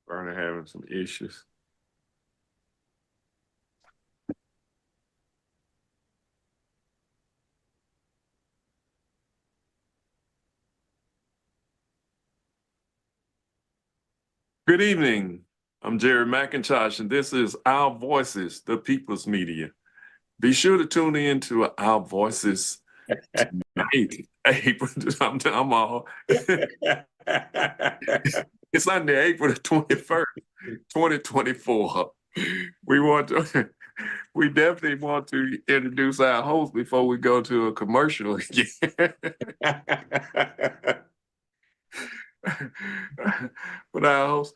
Bernie having some issues. Good evening. I'm Jerry McIntosh, and this is Our Voices, the People's Media. Be sure to tune in to Our Voices tonight. I'm all. It's Sunday, April the 21st, 2024. We definitely want to introduce our host before we go to a commercial again. But our host,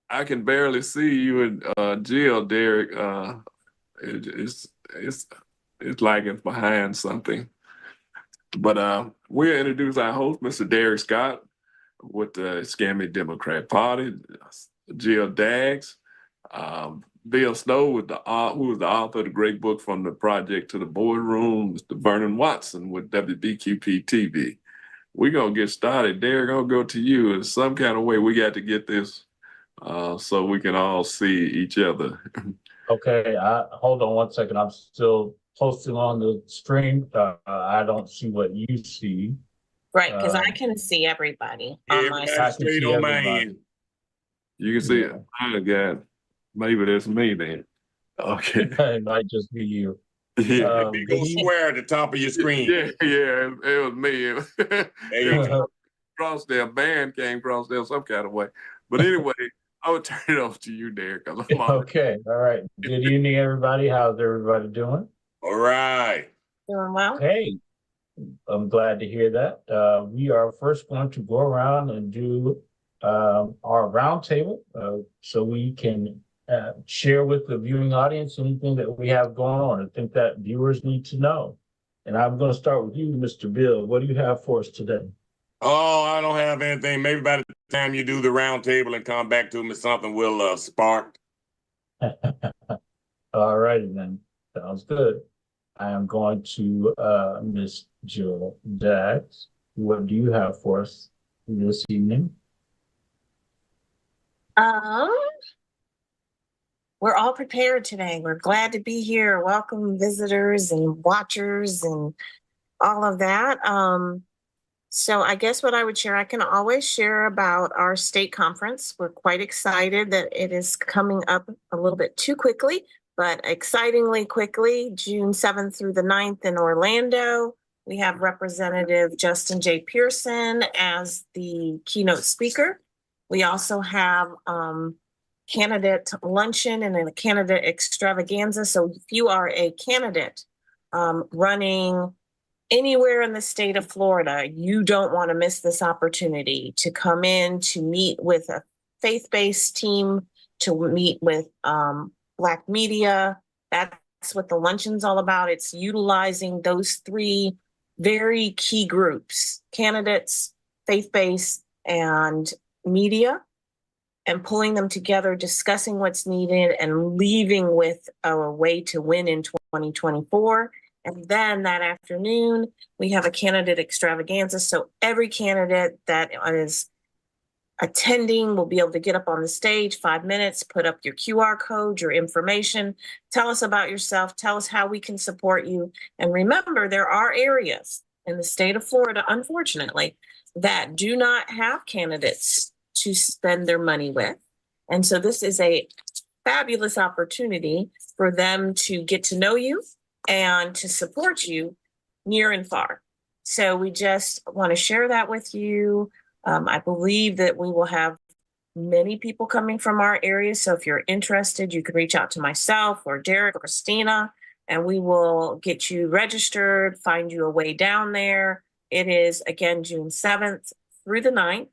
I can barely see you and Jill, Derek. It's like it's behind something. But we'll introduce our host, Mr. Derek Scott, with the Scammy Democrat Party, Jill Daggs, Bill Snow, who was the author of the great book From the Project to the Boardroom, Mr. Vernon Watson with WBQP TV. We're going to get started. Derek, I'll go to you. In some kind of way, we got to get this so we can all see each other. Okay, hold on one second. I'm still posting on the stream. I don't see what you see. Right, because I can see everybody on my side. Straight on my end. You can see it. Oh, God. Maybe that's me then. Okay. It might just be you. Yeah. Big old square at the top of your screen. Yeah, it was me. There you go. Cross there, band came across there some kind of way. But anyway, I would turn it over to you, Derek. Okay, all right. Good evening, everybody. How's everybody doing? All right. doing well. Hey, I'm glad to hear that. We are first going to go around and do our roundtable so we can share with the viewing audience anything that we have going on. I think that viewers need to know. And I'm going to start with you, Mr. Bill. What do you have for us today? Oh, I don't have anything. Maybe by the time you do the roundtable and come back to me, something will spark. All righty then. Sounds good. I am going to Miss Jill Daggs. What do you have for us this evening? We're all prepared today. We're glad to be here. Welcome visitors and watchers and all of that. So I guess what I would share, I can always share about our state conference. We're quite excited that it is coming up a little bit too quickly, but excitingly quickly, June 7th through the 9th in Orlando. We have Representative Justin J. Pearson as the keynote speaker. We also have candidate luncheon and a candidate extravaganza. So if you are a candidate running anywhere in the state of Florida, you don't want to miss this opportunity to come in to meet with a faith-based team, to meet with Black media. That's what the luncheon's all about. It's utilizing those three very key groups: candidates, faith-based, and media, and pulling them together, discussing what's needed, and leaving with a way to win in 2024. And then that afternoon, we have a candidate extravaganza. So every candidate that is attending will be able to get up on the stage, 5 minutes, put up your QR code, your information, tell us about yourself, tell us how we can support you. And remember, there are areas in the state of Florida, unfortunately, that do not have candidates to spend their money with. And so this is a fabulous opportunity for them to get to know you and to support you near and far. So we just want to share that with you. I believe that we will have many people coming from our area. So if you're interested, you can reach out to myself or Derek or Christina, and we will get you registered, find you a way down there. It is, again, June 7th through the 9th.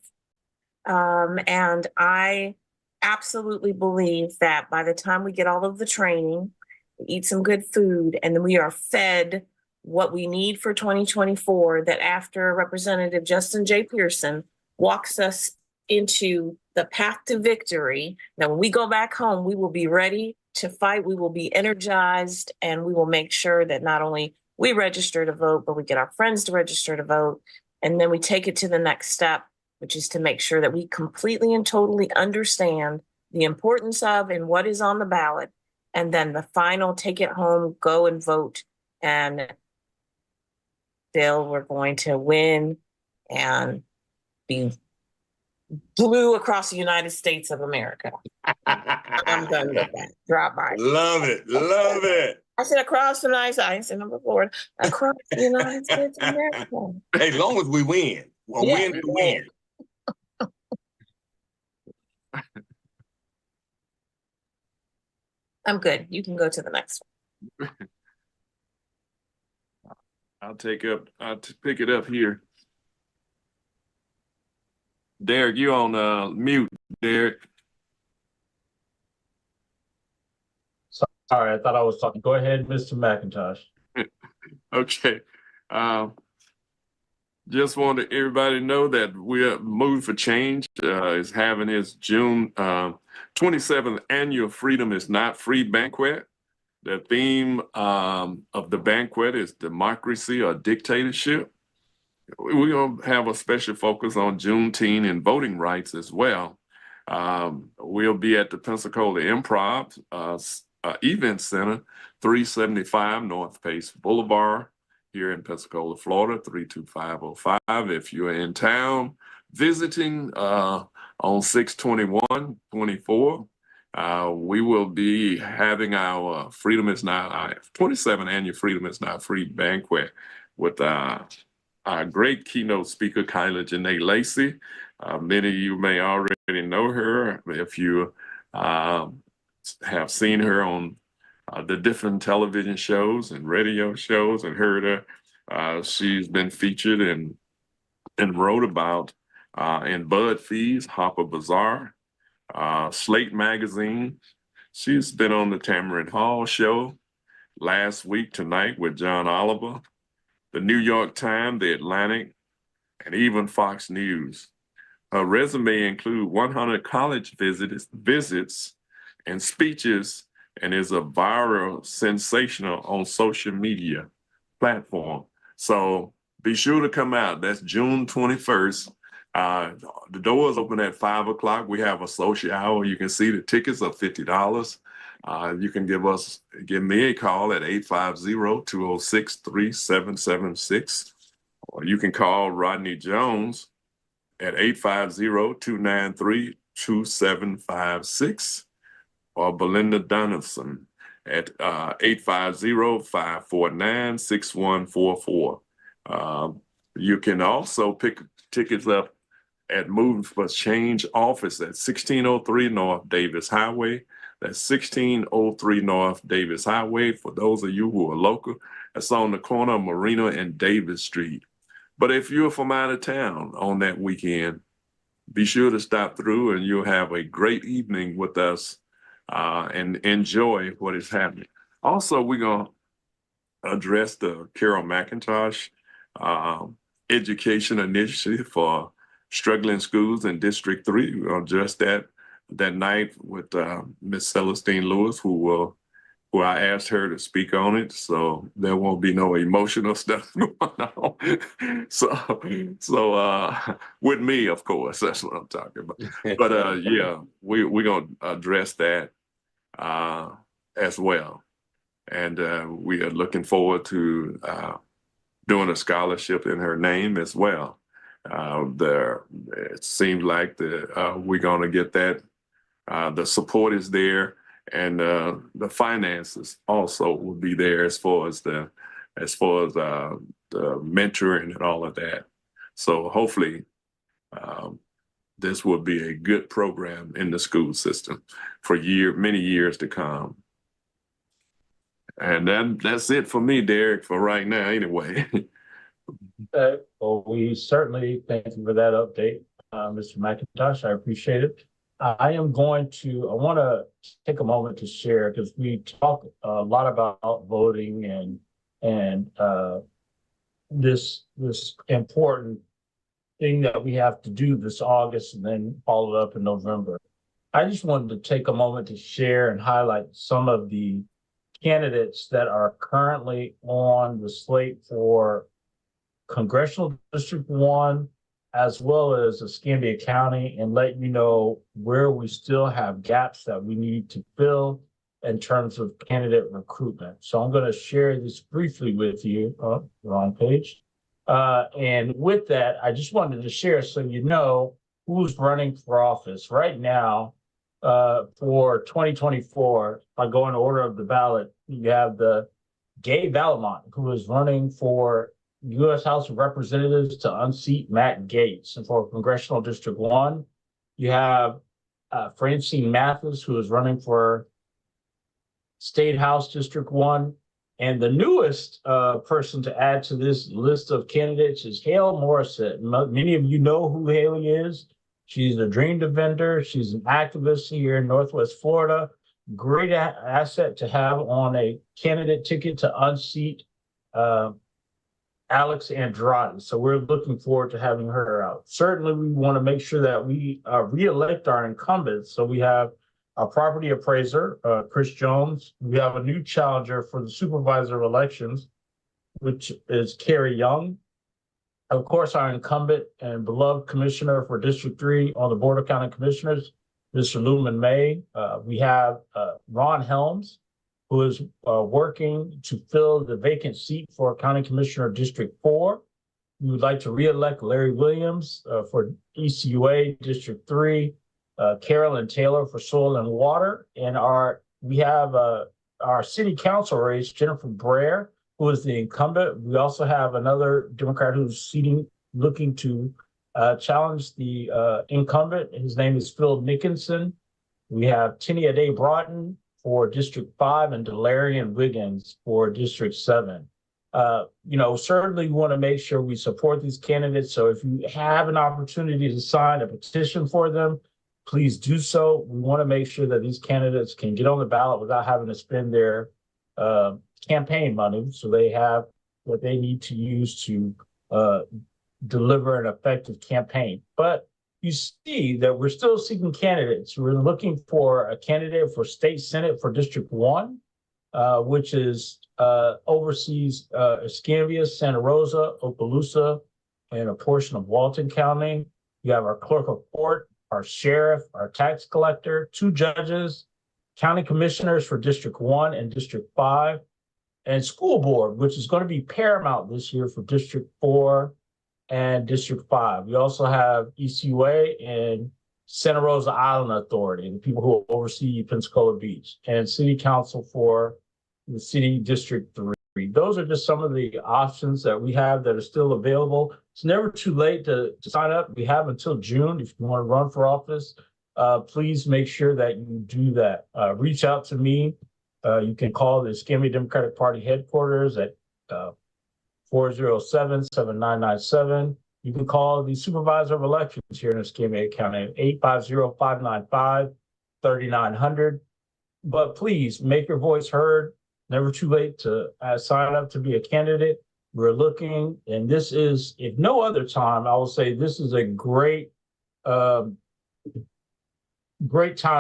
And I absolutely believe that by the time we get all of the training, we eat some good food, and then we are fed what we need for 2024, that after Representative Justin J. Pearson walks us into the path to victory, that when we go back home, we will be ready to fight, we will be energized, and we will make sure that not only we register to vote, but we get our friends to register to vote, and then we take it to the next step which is to make sure that we completely and totally understand the importance of and what is on the ballot. And then the final take it home, go and vote. And Bill, we're going to win and be blue across the United States of America. I'm done with that. Drop by. Love it. Love it. I said across the United States. I didn't say number 4. Across the United States of America. Hey, as long as we win. Well, Yeah, win to win. I'm good. You can go to the next one. I'll pick it up here. Derek, you on mute, Derek. Sorry, I thought I was talking. Go ahead, Mr. McIntosh. Okay. Just wanted everybody to know that we're Move for Change is having its June 27th annual Freedom is Not Free banquet. The theme of the banquet is democracy or dictatorship. We're going to have a special focus on Juneteenth and voting rights as well. We'll be at the Pensacola Improv Event Center, 375 North Pace Boulevard here in Pensacola, Florida, 32505. If you're in town visiting on 6/21/24, we will be having our 27th annual Freedom is Not Free banquet with our great keynote speaker, Kyla Janae Lacey. Many of you may already know her if you have seen her on the different television shows and radio shows and heard her. She's been featured and wrote about in BuzzFeed's Harper Bazaar, Slate Magazine. She's been on the Tamarind Hall show last week tonight with John Oliver, the New York Times, the Atlantic, and even Fox News. Her resume includes 100 college visits and speeches, and is a viral sensational on social media platform. So be sure to come out. That's June 21st. The doors open at 5 o'clock. We have a social hour. You can see the tickets are $50. You can give me a call at 850-206-3776, or you can call Rodney Jones at 850-293-2756, or Belinda Donaldson at 850-549-6144. You can also pick tickets up at Moving for Change office at 1603 North Davis Highway. That's 1603 North Davis Highway. For those of you who are local, that's on the corner of Marina and Davis Street. But if you're from out of town on that weekend, be sure to stop through and you'll have a great evening with us and enjoy what is happening. Also, we're going to address the Carol McIntosh education initiative for struggling schools in District 3. We'll address that night with Miss Celestine Lewis, who I asked her to speak on it, so there won't be no emotional stuff going on. So with me, of course, that's what I'm talking about. But yeah, we're gonna address that as well, and we are looking forward to doing a scholarship in her name as well. It seems like we're gonna get that. The support is there, and the finances also will be there as far as the mentoring and all of that. So hopefully, this will be a good program in the school system for many years to come. And that's it for me, Derek, for right now, anyway. Well, we certainly thank you for that update, Mr. McIntosh. I appreciate it. I want to take a moment to share, because we talk a lot about voting and this important thing that we have to do this August and then follow it up in November. I just wanted to take a moment to share and highlight some of the candidates that are currently on the slate for Congressional District 1 as well as Escambia County, and let you know where we still have gaps that we need to fill in terms of candidate recruitment. So I'm going to share this briefly with you. Oh, wrong page. And with that, I just wanted to share so you know who's running for office right now. For 2024, if I go in order of the ballot, you have the Gabe Vallimont, who is running for U.S. House of Representatives to unseat Matt Gaetz. And for Congressional District 1, you have Francine Mathis, who is running for State House District 1. And the newest person to add to this list of candidates is Hale Morissette. Many of you know who Haley is. She's a dream defender. She's an activist here in Northwest Florida. Great asset to have on a candidate ticket to unseat Alex Andrade. So we're looking forward to having her out. Certainly, we want to make sure that we re-elect our incumbents. So we have a property appraiser, Chris Jones. We have a new challenger for the supervisor of elections, which is Carrie Young. Of course, our incumbent and beloved commissioner for District 3 on the Board of County Commissioners, Mr. Luman May. We have Ron Helms, who is working to fill the vacant seat for County Commissioner District 4. We would like to re-elect Larry Williams for ECUA District 3, Carolyn Taylor for Soil and Water, and we have our city council race, Jennifer Breyer, who is the incumbent. We also have another Democrat who's looking to challenge the incumbent. His name is Phil Nickinson. We have Tinia Day Broughton for District 5 and Delarian Wiggins for District 7. Certainly we want to make sure we support these candidates. So if you have an opportunity to sign a petition for them, please do so. We want to make sure that these candidates can get on the ballot without having to spend their campaign money. So they have what they need to use to deliver an effective campaign. But you see that we're still seeking candidates. We're looking for a candidate for State Senate for District 1, which oversees Escambia, Santa Rosa, Okaloosa, and a portion of Walton County. You have our clerk of court, our sheriff, our tax collector, 2 judges, county commissioners for District 1 and District 5, and school board, which is going to be paramount this year for District 4 and District 5. We also have ECUA and Santa Rosa Island Authority, the people who oversee Pensacola Beach, and City Council for the City District 3. Those are just some of the options that we have that are still available. It's never too late to sign up. We have until June. If you want to run for office, please make sure that you do that. Reach out to me. You can call the Escambia Democratic Party headquarters at 407-7997. You can call the Supervisor of Elections here in Escambia County at 850-595-3900. But please make your voice heard. Never too late to sign up to be a candidate. We're looking, and this is, if no other time, I will say this is a great time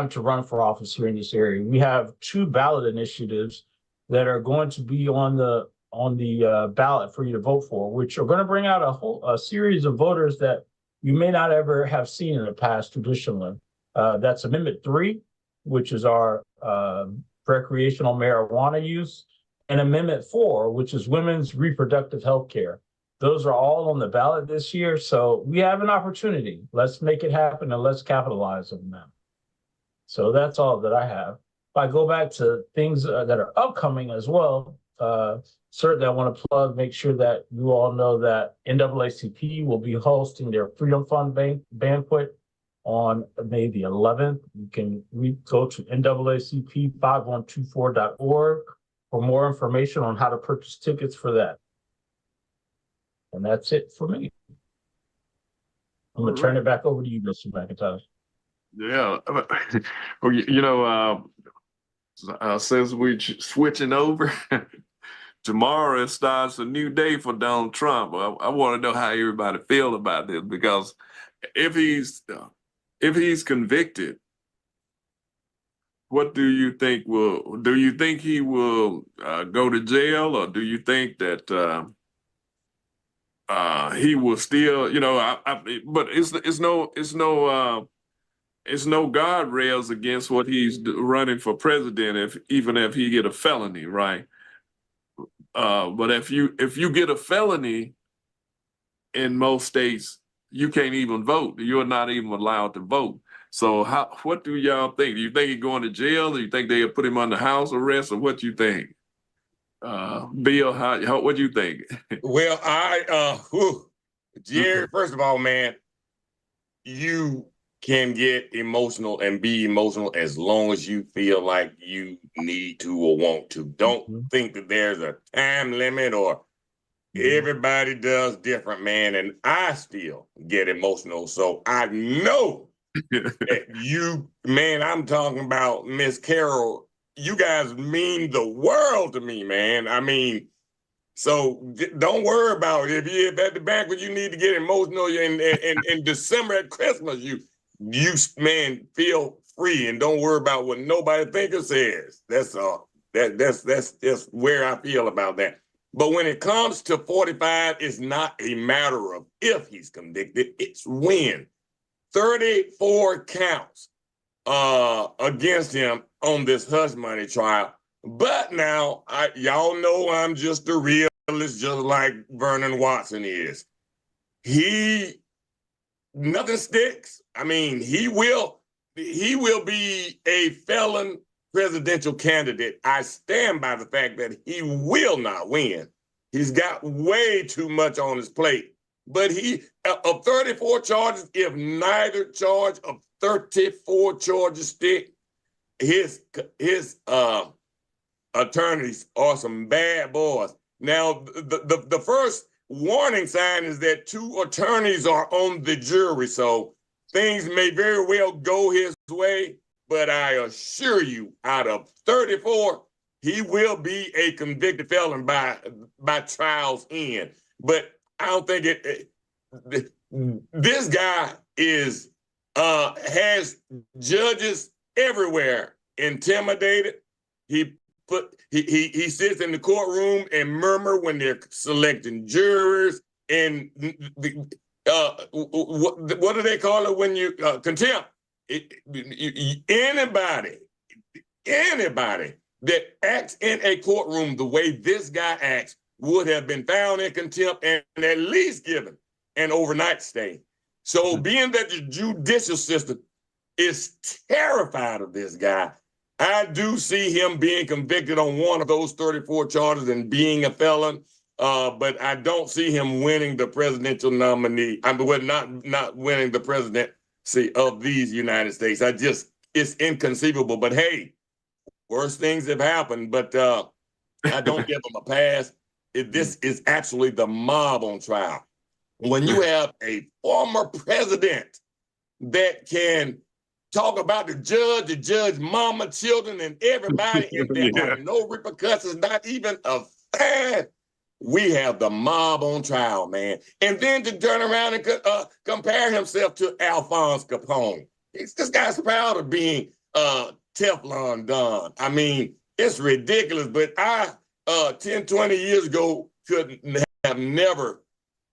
to run for office here in this area. We have 2 ballot initiatives that are going to be on the ballot for you to vote for, which are going to bring out a series of voters that you may not ever have seen in the past traditionally. That's Amendment 3, which is our recreational marijuana use, and Amendment 4, which is women's reproductive health care. Those are all on the ballot this year. So we have an opportunity. Let's make it happen and let's capitalize on them. So that's all that I have. If I go back to things that are upcoming as well, certainly I want to plug, make sure that you all know that NAACP will be hosting their Freedom Fund banquet on May the 11th. You can go to NAACP5124.org for more information on how to purchase tickets for that. And that's it for me. I'm going to turn it back over to you, Mr. McIntosh. Yeah. Since we're switching over, tomorrow it starts a new day for Donald Trump. I want to know how everybody feel about this, because if he's convicted, what do you think he will go to jail, or do you think that he will still, but it's no guardrails against what he's running for president, even if he get a felony, right? But if you get a felony in most states, you can't even vote. You're not even allowed to vote. So what do y'all think? Do you think he's going to jail? Do you think they'll put him under house arrest, or what do you think? Bill, what do you think? Well, Jerry, first of all, man, you can get emotional and be emotional as long as you feel like you need to or want to. Don't think that there's a time limit, or everybody does different, man. And I still get emotional. So I know that you, man, I'm talking about Miss Carol. You guys mean the world to me, man. I mean, so don't worry about it. If at the bank when you need to get emotional in December at Christmas, you man, feel free and don't worry about what nobody thinks or says. That's all. That's just where I feel about that. But when it comes to 45, it's not a matter of if he's convicted, it's when. 34 counts against him on this hush money trial. But now, y'all know I'm just a realist, just like Vernon Watson is. Nothing sticks. I mean, he will be a felon presidential candidate. I stand by the fact that he will not win. He's got way too much on his plate. But of 34 charges, if neither charge of 34 charges stick, his attorneys are some bad boys. Now, the first warning sign is that 2 attorneys are on the jury, so things may very well go his way, but I assure you, out of 34, he will be a convicted felon by trial's end. But I don't think this guy has judges everywhere intimidated. He sits in the courtroom and murmur when they're selecting jurors, and what do they call it when you contempt? Anybody that acts in a courtroom the way this guy acts would have been found in contempt and at least given an overnight stay. So being that the judicial system is terrified of this guy, I do see him being convicted on one of those 34 charges and being a felon, but I don't see him winning the presidential nominee. Not winning the presidency of these United States. It's inconceivable. But hey, worse things have happened, but I don't give him a pass. This is actually the mob on trial. When you have a former president that can talk about the judge, mama, children, and everybody, and there are no repercussions, not even a fan, we have the mob on trial, man. And then to turn around and compare himself to Alphonse Capone. This guy's proud of being Teflon Don. I mean, it's ridiculous, but I 10, 20 years ago couldn't have never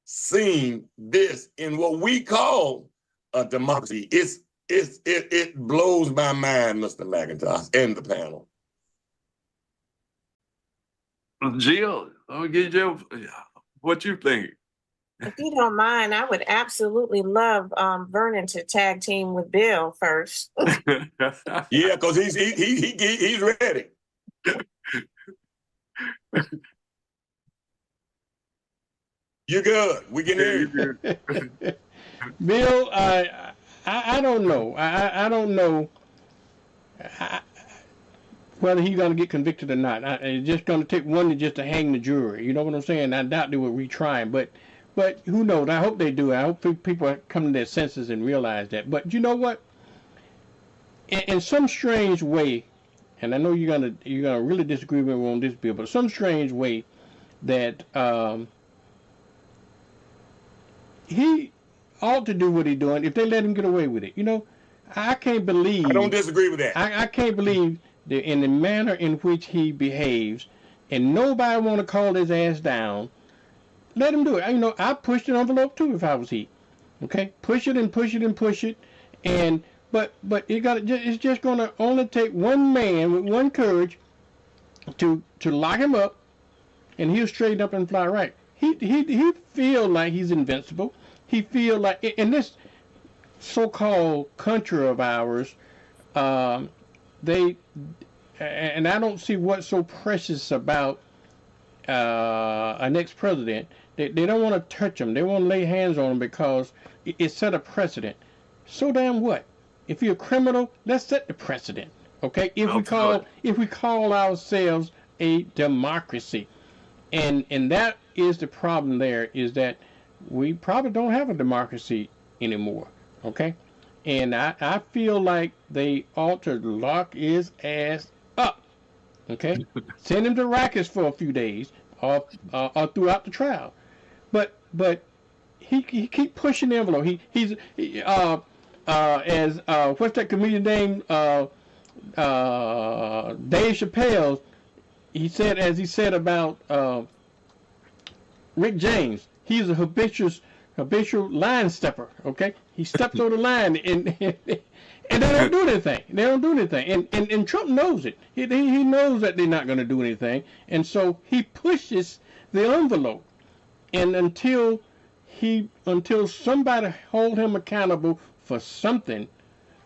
seen this in what we call a democracy. It blows my mind, Mr. McIntosh, and the panel. Jill, what you think? If you don't mind, I would absolutely love Vernon to tag team with Bill first. Yeah, because he's ready. You're good. We can hear you. Bill, I don't know. I don't know whether he's going to get convicted or not. It's just going to take one to hang the jury. You know what I'm saying? I doubt they will retry him, but who knows? I hope they do. I hope people come to their senses and realize that. But you know what? In some strange way, and I know you're gonna really disagree with me on this, Bill, but some strange way that he ought to do what he's doing if they let him get away with it. You know, I can't believe. I don't disagree with that. I can't believe that in the manner in which he behaves, and nobody want to call his ass down. let him do it. You know, I pushed an envelope too if I was he. Okay, push it and push it and push it, and but it's just gonna only take one man with one courage to lock him up, and he'll straighten up and fly right. He feel like he's invincible. He feel like in this so-called country of ours, they and I don't see what's so precious about an ex-president. They don't want to touch him. They want to lay hands on him because it set a precedent. So damn what? If you're a criminal, let's set the precedent. Okay? If we call ourselves a democracy, and that is the problem. There is that we probably don't have a democracy anymore. Okay? And I feel like they ought to lock his ass up. Okay? Send him to Rikers for a few days or throughout the trial. But he keep pushing the envelope. He's as what's that comedian name? Dave Chappelle. He said about Rick James. He's a habitual line stepper. Okay, he steps over the line and they don't do anything. They don't do anything. And Trump knows it. He knows that they're not going to do anything, and so he pushes the envelope. And until somebody hold him accountable for something,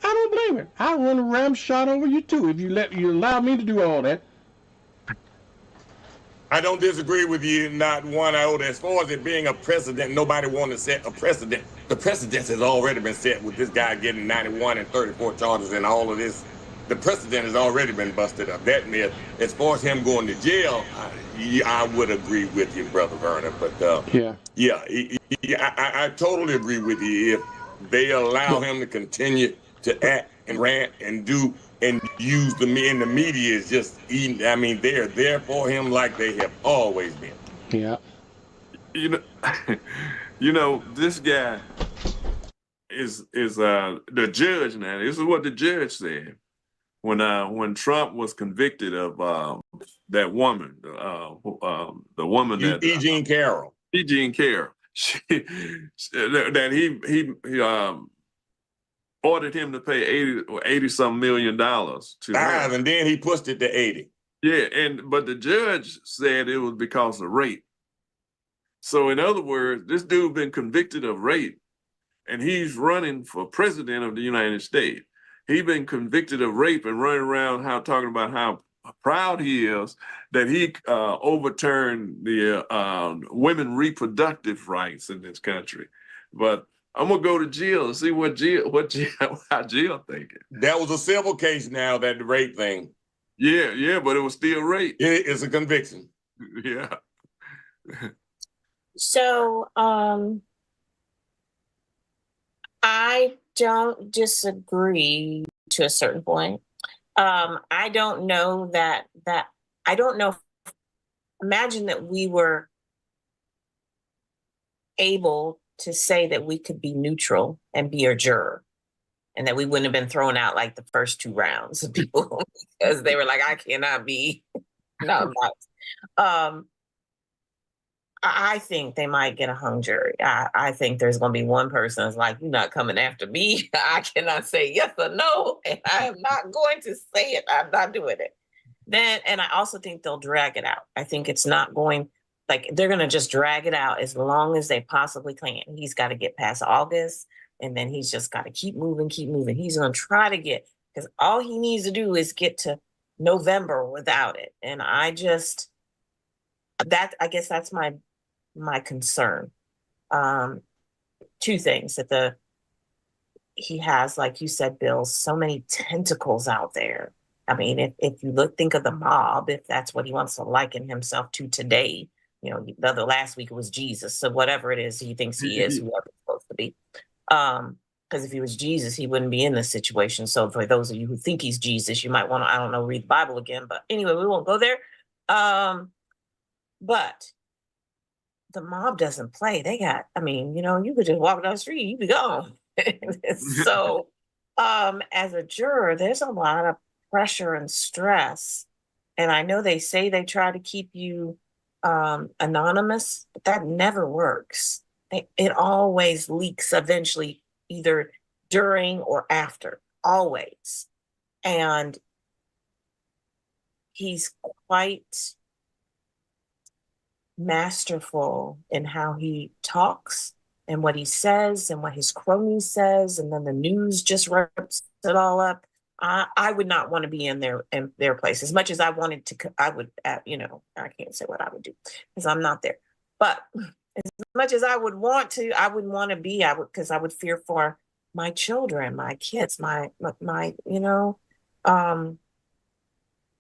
I don't blame him. I run a ram shot over you too if you allow me to do all that. I don't disagree with you, not one iota. As far as it being a precedent, nobody want to set a precedent. The precedent has already been set with this guy getting 91 and 34 charges and all of this. The precedent has already been busted up. That myth, as far as him going to jail, I would agree with you, Brother Vernon. But I totally agree with you. If they allow him to continue to act and rant and do and use the media is just eating. I mean, they're there for him like they have always been. Yeah. You know, this guy is the judge now. This is what the judge said when Trump was convicted of that woman, the woman that Eugene Carroll. Eugene Carroll. That he ordered him to pay 80 some $million to her. And then he pushed it to 80. Yeah, but the judge said it was because of rape. So in other words, this dude been convicted of rape, and he's running for president of the United States. He's been convicted of rape and running around talking about how proud he is that he overturned the women reproductive rights in this country. But I'm gonna go to jail and see how jail thinking. That was a civil case now, that the rape thing. Yeah, but it was still rape. It's a conviction. Yeah. So I don't disagree to a certain point. I don't know that I don't know. Imagine that we were able to say that we could be neutral and be a juror, and that we wouldn't have been thrown out like the first two rounds of people because they were like, I cannot be. No, I think they might get a hung jury. I think there's going to be one person that's like, you're not coming after me. I cannot say yes or no, and I am not going to say it. I'm not doing it. And I also think they'll drag it out. I think it's not going, like, they're going to just drag it out as long as they possibly can. He's got to get past August, and then he's just got to keep moving. He's going to try to get, because all he needs to do is get to November without it. And I guess that's my concern. Two things, that he has, like you said, Bill, so many tentacles out there. I mean, if you think of the mob, if that's what he wants to liken himself to today, the last week it was Jesus. So whatever it is he thinks he is, whoever he's supposed to be. Because if he was Jesus, he wouldn't be in this situation. So for those of you who think he's Jesus, you might want to, I don't know, read the Bible again. But anyway, we won't go there. But the mob doesn't play. They got, you could just walk down the street, you be gone. So as a juror, there's a lot of pressure and stress. And I know they say they try to keep you anonymous, but that never works. It always leaks eventually, either during or after, always. And he's quite masterful in how he talks and what he says and what his cronies says, and then the news just wraps it all up. I would not want to be in their place as much as I wanted to. I would, you know, I can't say what I would do because I'm not there. But as much as I would want to, I wouldn't want to be. I would, because I would fear for my children, my kids, my you know.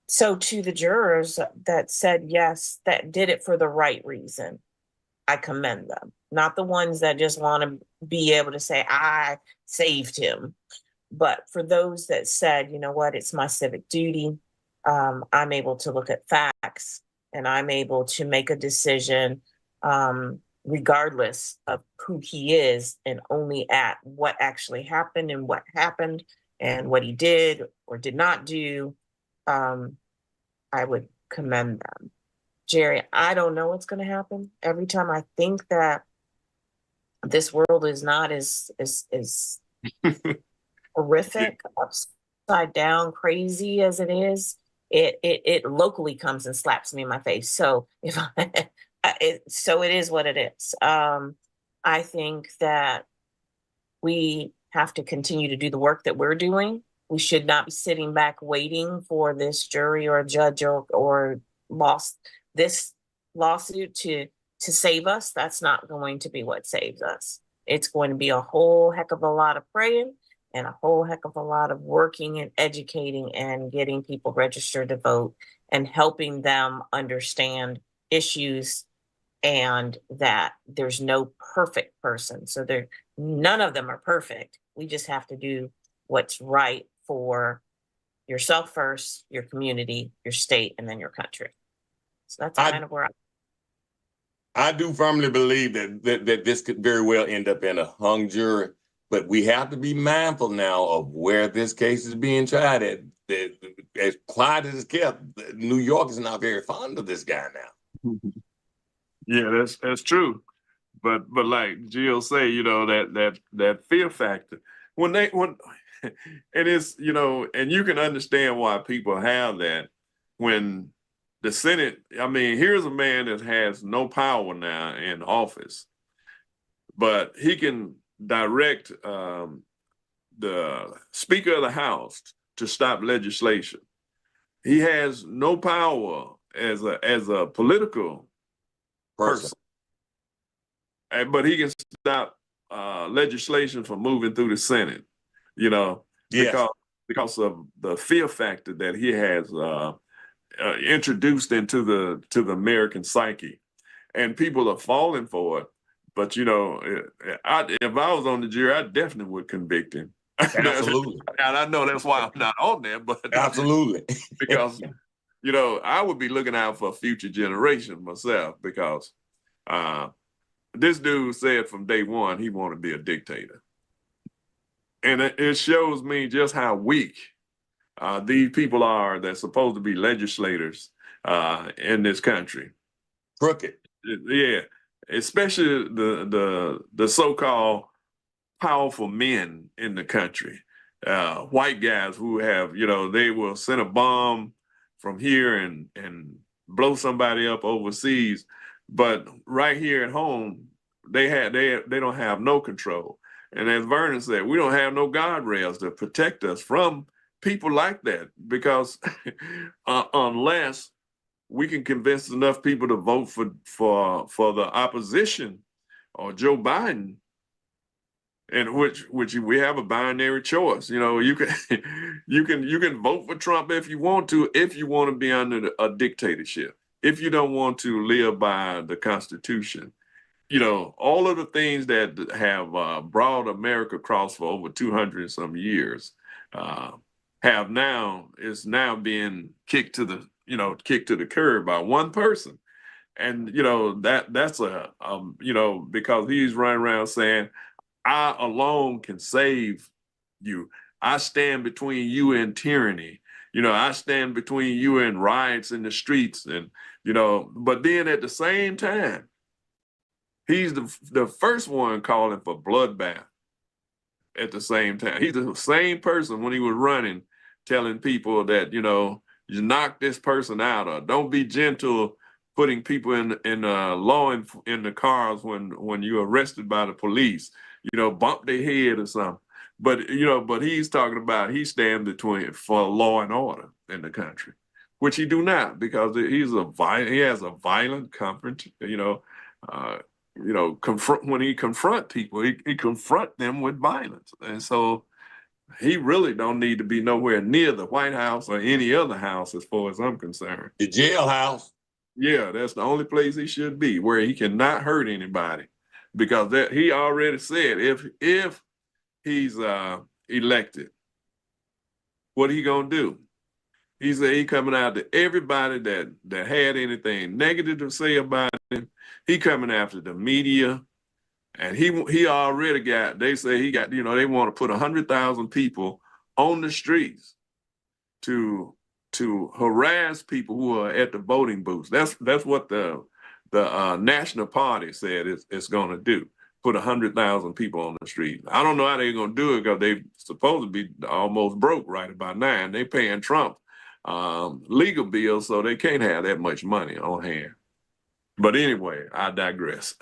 So to the jurors that said yes, that did it for the right reason, I commend them. Not the ones that just want to be able to say, I saved him. But for those that said, you know what, it's my civic duty, I'm able to look at facts and I'm able to make a decision regardless of who he is and only at what actually happened and what he did or did not do. I would commend them. Jerry, I don't know what's going to happen. Every time I think that this world is not as horrific, upside down, crazy as it is, it locally comes and slaps me in my face. So if so it is what it is. I think that we have to continue to do the work that we're doing. We should not be sitting back waiting for this jury or judge or this lawsuit to save us. That's not going to be what saves us. It's going to be a whole heck of a lot of praying and a whole heck of a lot of working and educating and getting people registered to vote and helping them understand issues, and that there's no perfect person. So none of them are perfect. We just have to do what's right for yourself first, your community, your state, and then your country. So that's kind of where I do firmly believe that this could very well end up in a hung jury, but we have to be mindful now of where this case is being tried at. As quiet as it's kept, New York is not very fond of this guy now. Yeah, that's true. But like Jill say, you know, that fear factor. When and it's, you know, and you can understand why people have that when the Senate, I mean, here's a man that has no power now in office, but he can direct the Speaker of the House to stop legislation. He has no power as a political person. But he can stop legislation from moving through the Senate, you know, because of the fear factor that he has introduced into the American psyche, and people are falling for it. But you know, if I was on the jury, I definitely would convict him. Absolutely. And I know that's why I'm not on there, but absolutely, because you know, I would be looking out for a future generation myself, because this dude said from day one he wanted to be a dictator. And it shows me just how weak these people are that's supposed to be legislators in this country. Crooked. Yeah, especially the so-called powerful men in the country. White guys who have, you know, they will send a bomb from here and blow somebody up overseas. But right here at home, they don't have no control. And as Vernon said, we don't have no guardrails to protect us from people like that, because unless we can convince enough people to vote for the opposition or Joe Biden, in which we have a binary choice. You know, you can you can vote for Trump if you want to be under a dictatorship. If you don't want to live by the Constitution, you know, all of the things that have brought America across for over 200 and some years is now being kicked to the curb by one person. And you know, that's you know, because he's running around saying, I alone can save you. I stand between you and tyranny. you know, I stand between you and riots in the streets, and you know, but then at the same time, he's the first one calling for bloodbath. At the same time, he's the same person when he was running, telling people that, you know, you knock this person out, or don't be gentle putting people in the cars when you're arrested by the police, you know, bump their head or something. But you know, but he's talking about he stands between for law and order in the country, which he do not, because he has a violent confront, when he confront people, he confront them with violence. And so he really don't need to be nowhere near the White House or any other house as far as I'm concerned. The jailhouse. Yeah, that's the only place he should be, where he cannot hurt anybody, because that he already said if he's elected, what he gonna do? He said he coming out to everybody that had anything negative to say about him. He coming after the media, and he already got. They say he got. You know, they want to put 100,000 people on the streets to harass people who are at the voting booths. That's what the National Party said it's going to do. Put 100,000 people on the street. I don't know how they're going to do it, because they supposed to be almost broke right about now. They paying Trump legal bills, so they can't have that much money on hand. But anyway, I digress.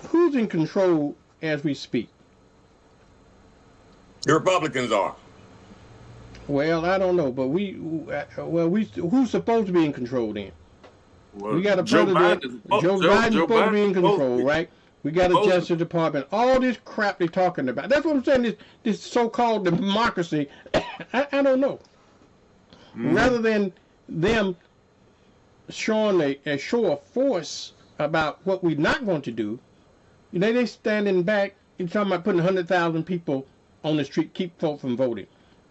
Who's in control as we speak? The Republicans are. Well, I don't know, but who's supposed to be in control then? Well, We got a president. Joe Biden's supposed to be in control, right? We got a Justice Department. All this crap they're talking about. That's what I'm saying. This so-called democracy. I don't know. Rather than them showing a show of force about what we're not going to do, you know, they standing back and talking about putting 100,000 people on the street, keep folks from voting.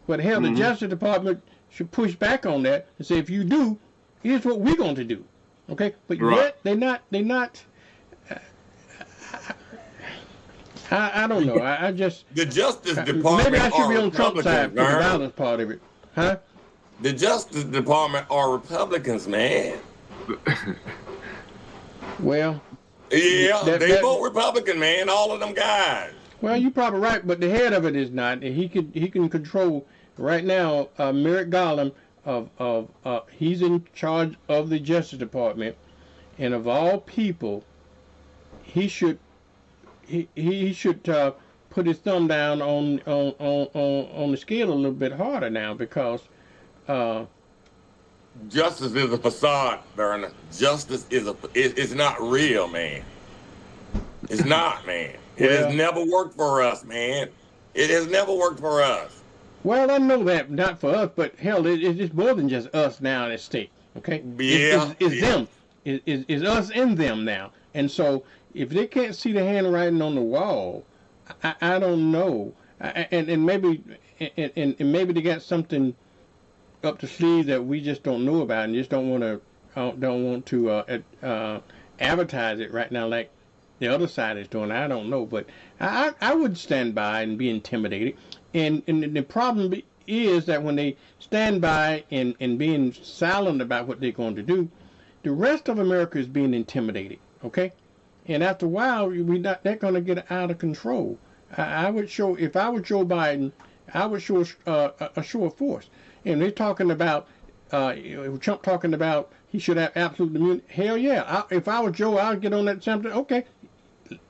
But hell, the Justice Department should push back on that and say, if you do, here's what we're going to do. Okay? But yet they're not. I don't know. I just the Justice Department. Maybe I should be on Trump's side for the Republicans, violence part of it, huh? The Justice Department are Republicans, man. Well, Yeah, they vote Republican, man. All of them guys. well, you're probably right, but the head of it is not. And he can control right now. Merrick Garland he's in charge of the Justice Department, and of all people, he should put his thumb down on the scale a little bit harder now, because Justice is a facade, Vernon. Justice is it's not real, man. It's not, man. It has never worked for us, man. It has never worked for us. Well, I know that, not for us, but hell, it's more than just us now in the state. Okay, Yeah, it's them. It's us and them now. And so, if they can't see the handwriting on the wall, I don't know. And maybe they got something up the sleeve that we just don't know about, and just don't want to advertise it right now like the other side is doing. I don't know, but I would stand by and be intimidated. And the problem is that when they stand by and being silent about what they're going to do, the rest of America is being intimidated. Okay, and after a while, they're going to get out of control. I would show, if I were Joe Biden, I would show a show of force. And they're talking about Trump talking about he should have absolute immunity. Hell yeah! If I were Joe, I'd get on that something. Okay,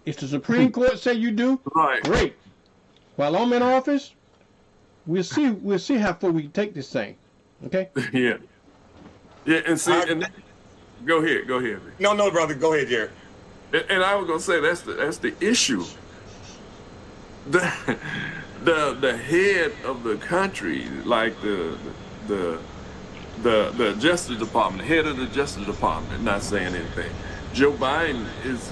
if the Supreme Court say you do, Right. great. While I'm in office, we'll see how far we can take this thing. Okay. Yeah. Yeah, and see, and go ahead. No, brother. Go ahead, Jerry. And I was gonna say that's the issue. The head of the country, like the Justice Department, the head of the Justice Department, not saying anything. Joe Biden is,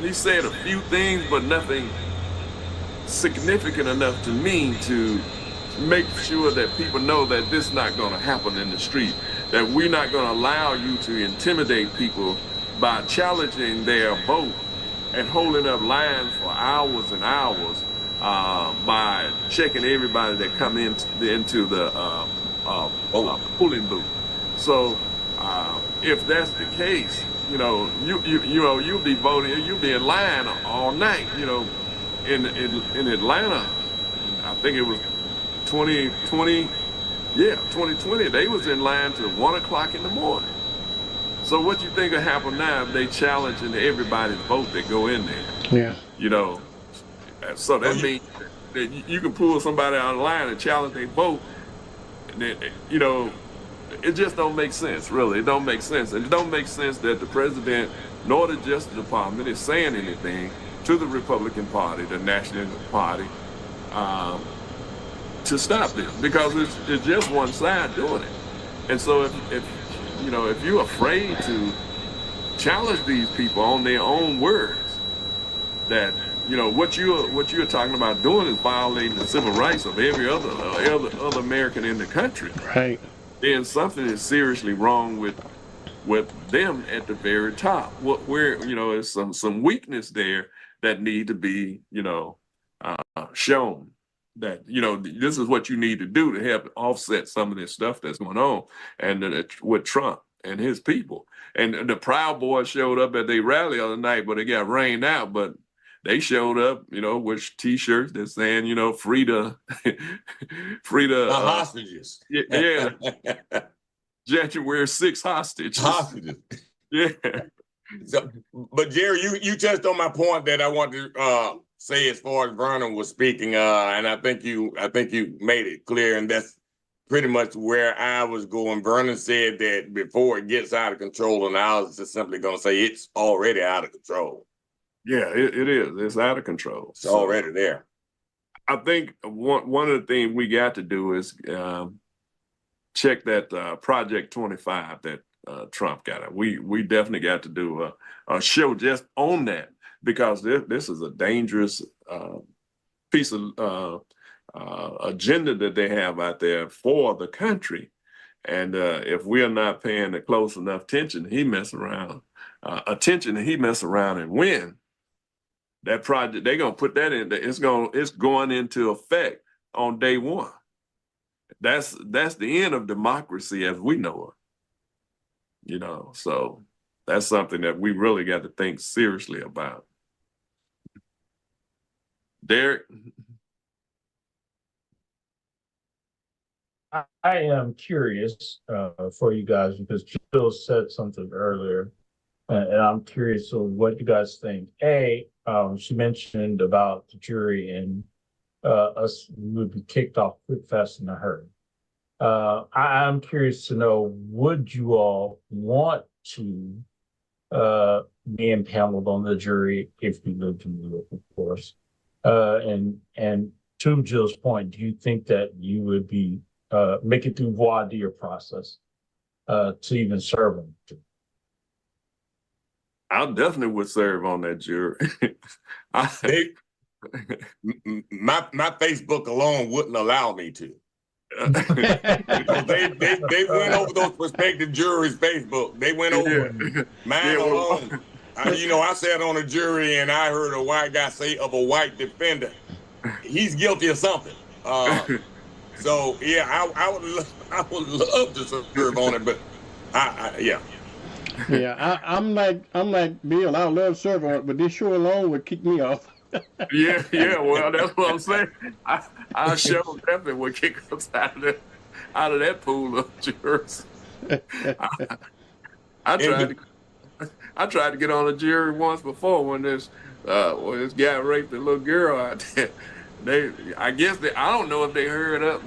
he said a few things, but nothing significant enough to me to make sure that people know that this is not going to happen in the street, that we're not going to allow you to intimidate people by challenging their vote and holding up lines for hours and hours by checking everybody that come into the polling booth. So if that's the case, you know, you'll be voting, you'll be in line all night. You know, in Atlanta, I think it was 2020. Yeah, 2020. They was in line till 1 o'clock in the morning. So what you think will happen now if they challenging everybody's vote that go in there? Yeah. You know, so that means that you can pull somebody out of line and challenge their vote. And then, you know, it just don't make sense, really. It don't make sense. And it don't make sense that the president nor the Justice Department is saying anything to the Republican Party, the National Party, to stop this, because it's just one side doing it. And so if you know, if you're afraid to challenge these people on their own words, that, you know, what you're talking about doing is violating the civil rights of every other American in the country, Right. then something is seriously wrong with them at the very top. Where you know, there's some weakness there that need to be, you know, shown. That, you know, this is what you need to do to help offset some of this stuff that's going on, and with Trump and his people. And the Proud Boys showed up at their rally the other night, but it got rained out. But they showed up, you know, with T-shirts that's saying, you know, free the hostages. Yeah, January 6th hostages. Hostages. Yeah. So, but Jerry, you touched on my point that I wanted to say as far as Vernon was speaking, and I think you made it clear, and that's pretty much where I was going. Vernon said that before it gets out of control, and I was just simply going to say it's already out of control. Yeah, it is. It's out of control. It's already there. I think one of the things we got to do is check that Project 25 that Trump got it. We definitely got to do a show just on that, because this is a dangerous piece of agenda that they have out there for the country. And if we're not paying the close enough attention, he mess around and win. That project, they're gonna put that in. It's going into effect on day one. That's the end of democracy as we know it. You know, so that's something that we really got to think seriously about. Derek? I am curious for you guys, because Jill said something earlier, and I'm curious of what you guys think. She mentioned about the jury and us would be kicked off quick, fast, in a hurry. I'm curious to know, would you all want to be impaneled on the jury if you lived in New York, of course? And to Jill's point, do you think that you would be make it through voir dire process to even serve them? I definitely would serve on that jury. My Facebook alone wouldn't allow me to. they went over those prospective juries' Facebook. They went over mine alone. I sat on a jury and I heard a white guy say of a white defendant, he's guilty of something. So yeah, I would love to serve on it, but yeah. Yeah, I'm like Bill. I love serving on it, but this show alone would kick me off. Yeah. Well, that's what I'm saying. I sure definitely would kick us out of that pool of jurors. I tried to get on a jury once before when this guy raped a little girl out there. I don't know if they heard up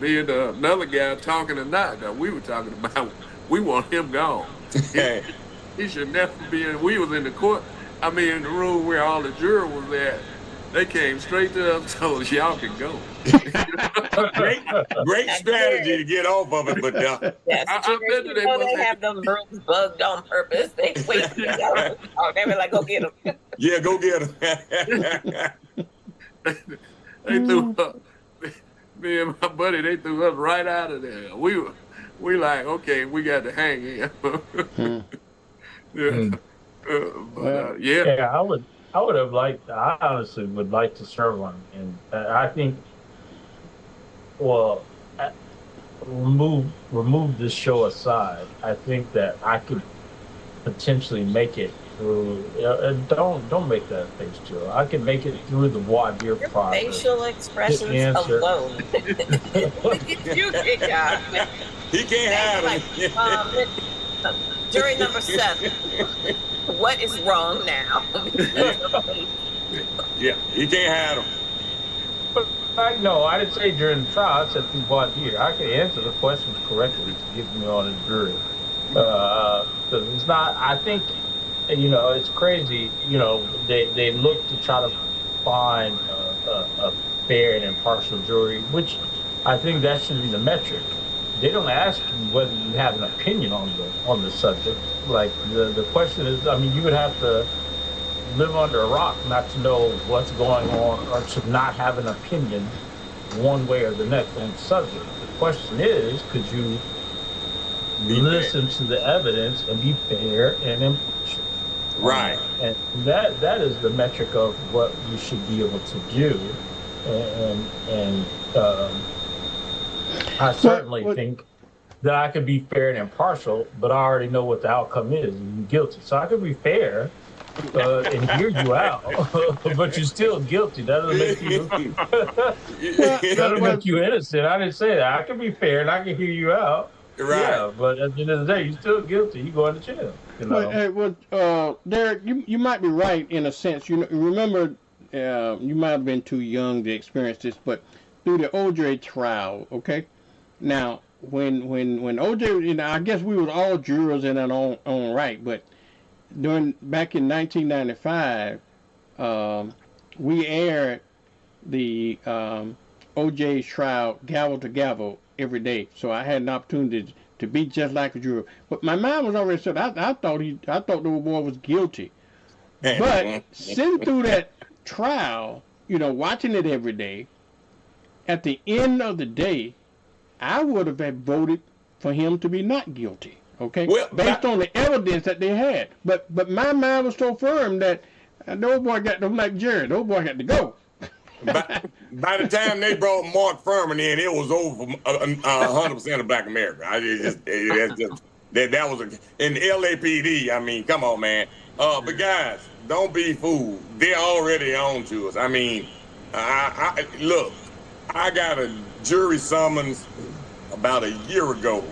being another guy talking or not. We were talking about, we want him gone. He should never be in. We was in the court. I mean, in the room where all the jurors was at. They came straight to us and told us, y'all can go. Great strategy to get off of it, but yes, I bet they have them rooms bugged on purpose. They wait for y'all. They were like, go get them. Yeah, go get them. They threw up. Me and my buddy, they threw us right out of there. We like, okay, we got to hang him. Yeah. Yeah, I honestly would like to serve on, and I think, well, I- remove this show aside. I think that I could potentially make it through. Don't make that face, Joe. I could make it through the voir dire Your process facial to expressions answer. alone. You kick out. He can't hide them. Jury number 7. What is wrong now? Yeah, he can't hide them. No, I didn't say during the trial. I said through voir dire. I can answer the questions correctly to get me on the jury. Because it's not. I think, it's crazy. They look to try to find a fair and impartial jury, which I think that should be the metric. They don't ask you whether you have an opinion on the subject. Like the question is, I mean, you would have to live under a rock not to know what's going on or to not have an opinion one way or the next on the subject. The question is, could you listen to the evidence and be fair and impartial? Right. And that is the metric of what we should be able to do. And I certainly think that I could be fair and impartial, but I already know what the outcome is. You're guilty. So I could be fair and hear you out, but you're still guilty. That doesn't make you that doesn't make you innocent. I didn't say that. I can be fair and I can hear you out. Right. Yeah, but at the end of the day, you're still guilty. You going to jail. Derek, you might be right in a sense. Remember, you might have been too young to experience this, but through the OJ trial, okay. Now, when OJ, I guess we were all jurors in our own right, but back in 1995, we aired the OJ's trial gavel to gavel every day, so I had an opportunity to be just like a juror. But my mind was already set. I thought the boy was guilty. But sitting through that trial, watching it every day, at the end of the day, I would have voted for him to be not guilty. Okay, based on the evidence that they had. But my mind was so firm that the old boy got to, like Jerry, the old boy got to go. By the time they brought Mark Furman in, it was over 100% of Black America. That was in the LAPD. I mean, come on, man. But guys, don't be fooled. They're already on to us. I mean, look, I got a jury summons about a year ago,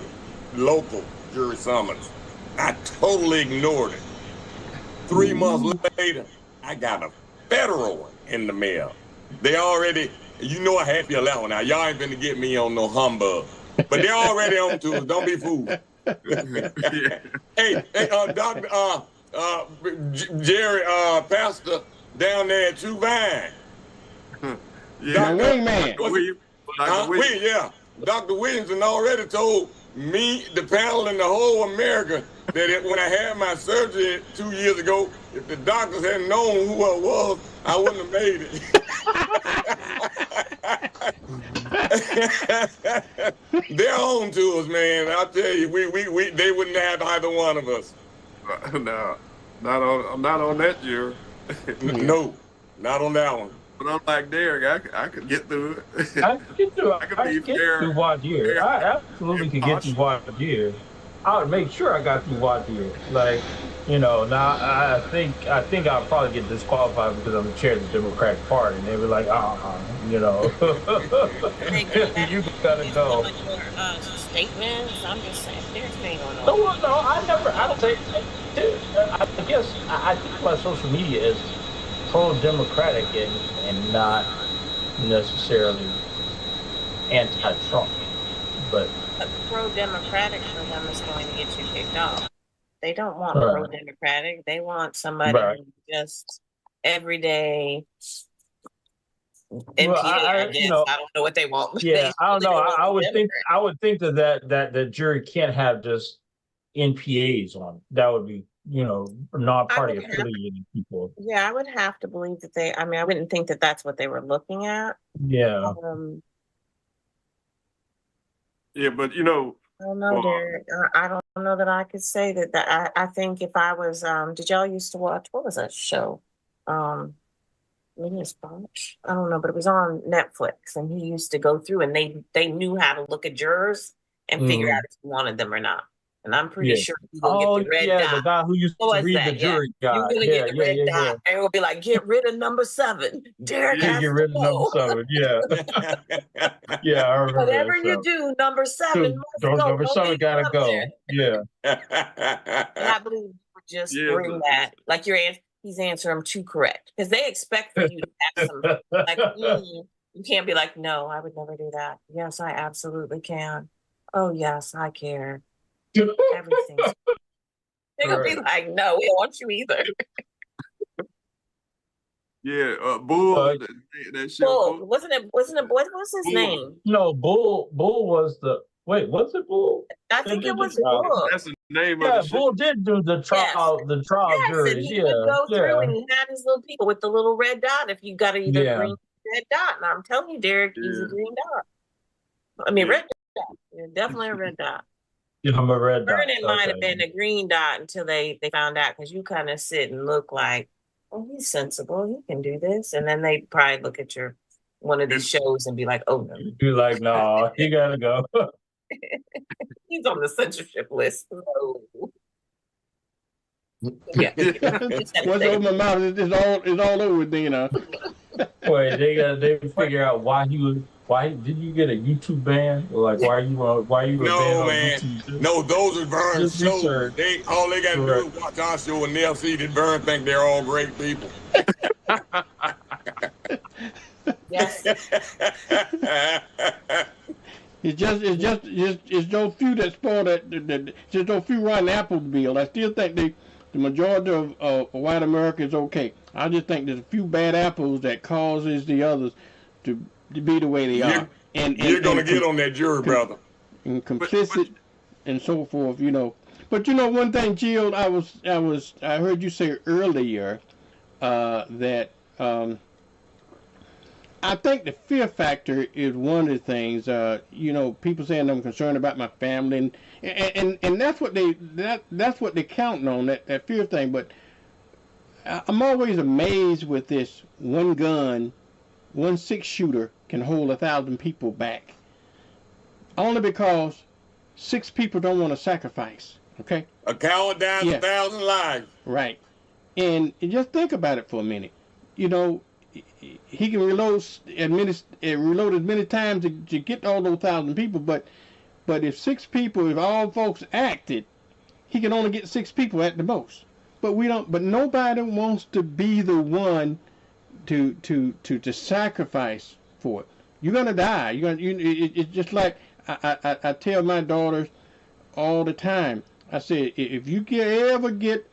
local jury summons. I totally ignored it. 3 months later, I got a federal one in the mail. They already, I had to allow now. Y'all ain't gonna get me on no humbug. But they're already on to us. Don't be fooled. Hey, Dr. Jerry, Pastor down there at True Vine. Yeah, wingman. Yeah. Dr. Williamson already told me, the panel, and the whole America that when I had my surgery 2 years ago, if the doctors hadn't known who I was, I wouldn't have made it. They're on to us, man. I'll tell you, they wouldn't have either one of us. No, not on that jury. No, not on that one. But I'm like Derek, I could get through it. I could get through. I could get through voir dire. I absolutely could get through voir dire. I would make sure I got through voir dire. Like, now I think I'll probably get disqualified because I'm the chair of the Democratic Party, and they were like, you gotta go. Statements. I'm just saying, there's thing on. No, I don't say. I guess I think my social media is pro-democratic and not necessarily anti-Trump, but pro-democratic for them is going to get you kicked off. They don't want pro-democratic. They want somebody who just everyday MPA. I guess I don't know what they want. Yeah, I don't know. I would think that the jury can't have just NPAs on it. That would be non-party affiliated people. Yeah, I would have to believe that I wouldn't think that that's what they were looking at. Yeah. Yeah, but I don't know, Derek. I don't know that I could say that. I think if I was, did y'all used to watch, what was that show? maybe it's Bunch. I don't know, but it was on Netflix, and he used to go through, and they knew how to look at jurors and figure out if you wanted them or not. And I'm pretty Yeah. sure you will Oh, get the red yeah, dot. the guy who used What to was read the that? Yeah. jury You're guide. gonna Yeah, get the yeah, red yeah, dot, and it'll be like, get rid of number 7. Derek Yeah. has Get to rid of number go. 7. Yeah. Yeah, I remember Whatever that you stuff. do, number 7 must Don't go. number Don't 7 leave gotta him up go. there. Yeah. And I believe you would just Yeah, bring that, like he's answering them too correct, because they expect for you to have some, like, you can't be like, no, I would never do that. Yes, I absolutely can. Oh, yes, I care. Everything's. They're gonna be like, no, we don't want you either. Yeah, Bull, that show. Bull, wasn't it? What was his Bull. name? No, Bull was the was it Bull? I think it was Bull. Bull. That's the name Yeah, of the show. Bull did do the trial, the trial Yes, and juries. he Yeah, would go through yeah. and he had his little people with the little red dot. If you got either Yeah. green or red dot, and I'm telling you, Derek, he's Yeah. a green dot. I mean, Yeah. red dot. Yeah, definitely a red dot. Yeah, I'm a red dot. Vernon might have Okay. been a green dot until they found out, because you kind of sit and look like, oh, he's sensible. He can do this. And then they probably look at one of these shows and be like, oh, no, You're like, no, he gotta go. he's on the censorship list. No. Yeah. What's over my mouth? It's all over then, Wait, they figure out why did you get a YouTube ban? Or like why you No, banned on man. YouTube? No, those are Vern's Just shows. research. All they got to do Correct. is watch our show and they'll see that Vern think they're all great people. Yes. It's those few that spoil that just those few rotten apples, Bill. I still think the majority of white America is okay. I just think there's a few bad apples that causes the others to be the way they are. And You're gonna get on that jury, brother. And complicit and so forth, But one thing, Jill, I heard you say earlier that I think the fear factor is one of the things. People saying I'm concerned about my family, and that's what that's what they're counting on, that fear thing. But I'm always amazed with this one gun, 1 6-shooter can hold 1,000 people back, only because 6 people don't want to sacrifice. Okay. A coward dies 1,000 lives. Right. And just think about it for a minute. He can reload as many times to get all those 1,000 people, but if 6 people, if all folks acted, he can only get 6 people at the most. But nobody wants to be the one to sacrifice for it. You're gonna die. It's just like I tell my daughters all the time. I say, if you ever get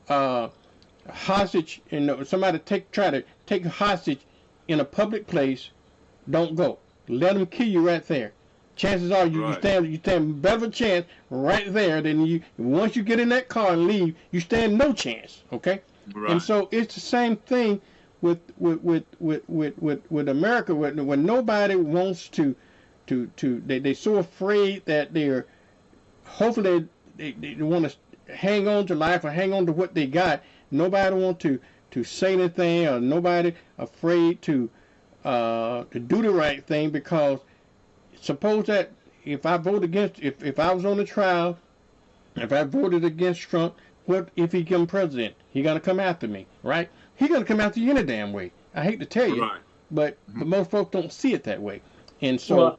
hostage, somebody try to take a hostage in a public place, don't go. Let them kill you right there. Chances are you stand better chance right there than once you get in that car and leave, you stand no chance. Okay. Right. And so it's the same thing with America, when nobody wants they're so afraid that they're hopefully they want to hang on to life or hang on to what they got. Nobody want to say anything, or nobody afraid to do the right thing, because suppose that if I vote against, if I was on the trial, if I voted against Trump, what if he become president? He gonna come after me, right? He gonna come after you any damn way. I hate to tell you, but most folks don't see it that way, and so. Well,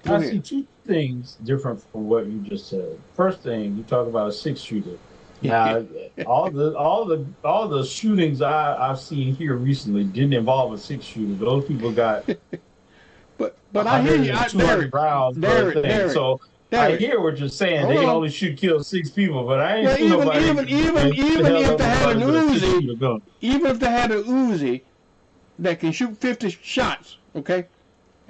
I see 2 things different from what you just said. First thing, you talk about a 6-shooter. Now, all the shootings I've seen here recently didn't involve a 6-shooter. Those people got. But I hear you, Derek, Derek, so I hear what you're saying. They can only kill 6 people, but I ain't seen nobody. Even if they had an Uzi, even if they had an Uzi that can shoot 50 shots, okay,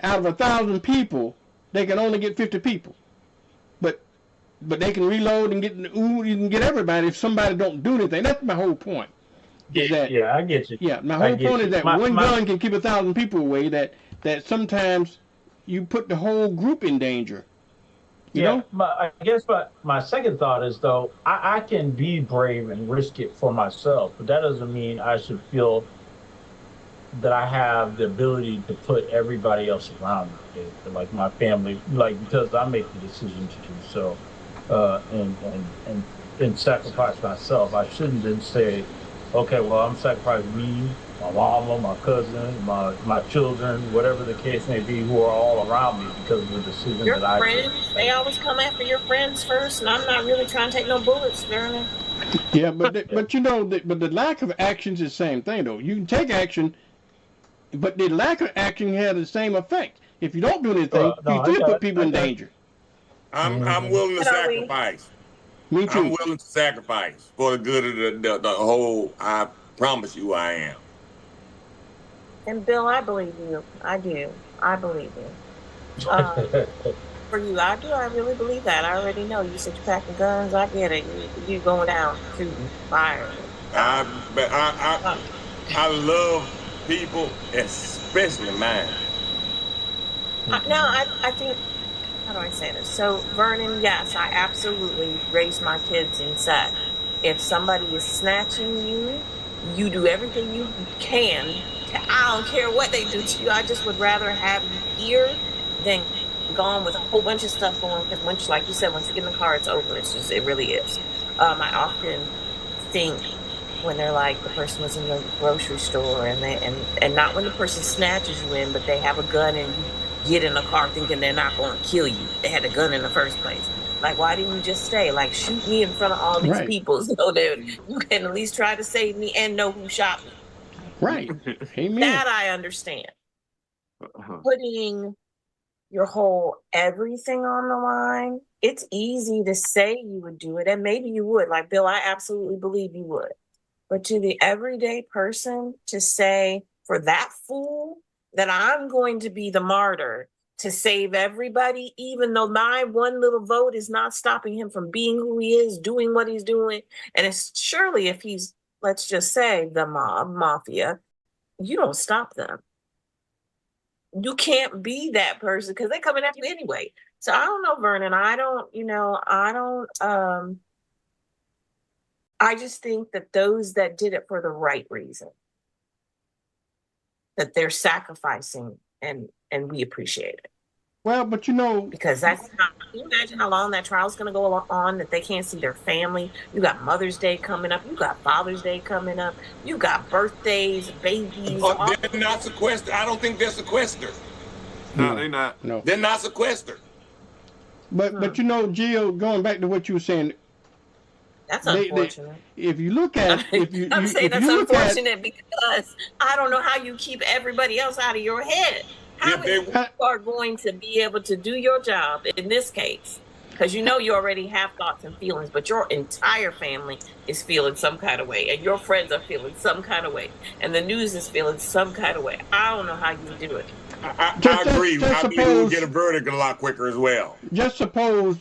out of 1,000 people, they can only get 50 people. But they can reload and you can get everybody if somebody don't do anything. That's my whole point. Yeah, I get you. Yeah, my whole point is that one gun can keep 1,000 people away. That sometimes you put the whole group in danger. You Yeah, know? I guess my second thought is though I can be brave and risk it for myself, but that doesn't mean I should feel that I have the ability to put everybody else around me, like my family, like because I make the decision to do so, and sacrifice myself. I shouldn't then say, okay, well I'm sacrificing me, my mama, my cousin, my children, whatever the case may be, who are all around me because of the decision Your that I took. friends, they always come after your friends first, and I'm not really trying to take no bullets, Vernon. Yeah, but you know, but the lack of action is the same thing though. You can take action, but the lack of action has the same effect. If you don't do anything, No, you I still put got, people I in got. danger. I'm Mhm. willing to You know, we, sacrifice. Me I'm too. willing to sacrifice for the good of the whole. I promise you, I am. and Bill, I believe you. I do. I believe you. For you, I do. I really believe that. I already know. You said you're packing guns. I get it. You going down, shooting, firing. But I love people, especially mine. Now, I think, how do I say this? So, Vernon, yes, I absolutely raised my kids and said, if somebody is snatching you, you do everything you can. I don't care what they do to you. I just would rather have you here than gone with a whole bunch of stuff going. Because once, like you said, once you get in the car, it's over. It's just, it really is. I often think when they're like the person was in the grocery store and not when the person snatches you in, but they have a gun and you get in a car thinking they're not going to kill you. They had a gun in the first place. Like, why didn't you just stay? Like, shoot me in front of all these Right, people so that you can at least try to save me and know who shot me. right. Amen. That I understand. Putting your whole everything on the line, it's easy to say you would do it, and maybe you would. Like, Bill, I absolutely believe you would. But to the everyday person, to say for that fool that I'm going to be the martyr to save everybody, even though my one little vote is not stopping him from being who he is, doing what he's doing. And it's surely if he's, let's just say, the mafia, you don't stop them. You can't be that person because they're coming after you anyway. So I don't know, Vernon. I just think that those that did it for the right reason, that they're sacrificing and we appreciate it. Well, but you know, Because can you imagine how long that trial is going to go on, that they can't see their family? You got Mother's Day coming up. You got Father's Day coming up. You got birthdays, babies. They're not sequestered. I don't think they're sequestered. No, they're not. No. They're not sequestered. But you know, Jill, going back to what you were saying, That's unfortunate. if you look at, I'm saying that's unfortunate because I don't know how you keep everybody else out of your head. How you are going to be able to do your job in this case? Because you know you already have thoughts and feelings, but your entire family is feeling some kind of way, and your friends are feeling some kind of way, and the news is feeling some kind of way. I don't know how you do it. I agree. I believe we'll get a verdict a lot quicker as well. Just suppose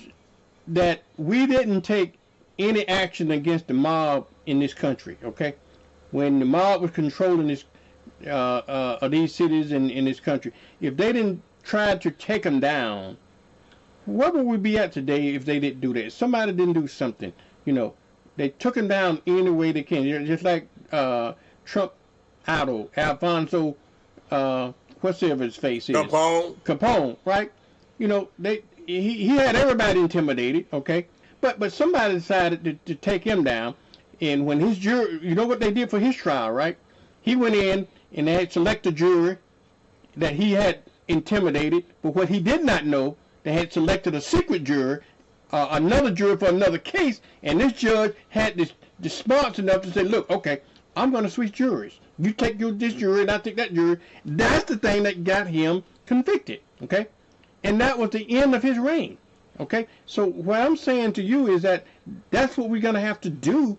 that we didn't take any action against the mob in this country, okay? When the mob was controlling this, these cities in this country, if they didn't try to take them down, where would we be at today if they didn't do that? Somebody didn't do something, you know. They took them down any way they can. Just like Trump idol, Alfonso, whatever his face is. Capone, right? You know, he had everybody intimidated, okay? But somebody decided to take him down. And when his jury, you know what they did for his trial, right? He went in and they had select a jury that he had intimidated. But what he did not know, they had selected a secret juror, another juror for another case. And this judge had the smarts enough to say, look, okay, I'm going to switch juries. You take this jury and I take that jury. That's the thing that got him convicted, okay? And that was the end of his reign, okay? So what I'm saying to you is that that's what we're going to have to do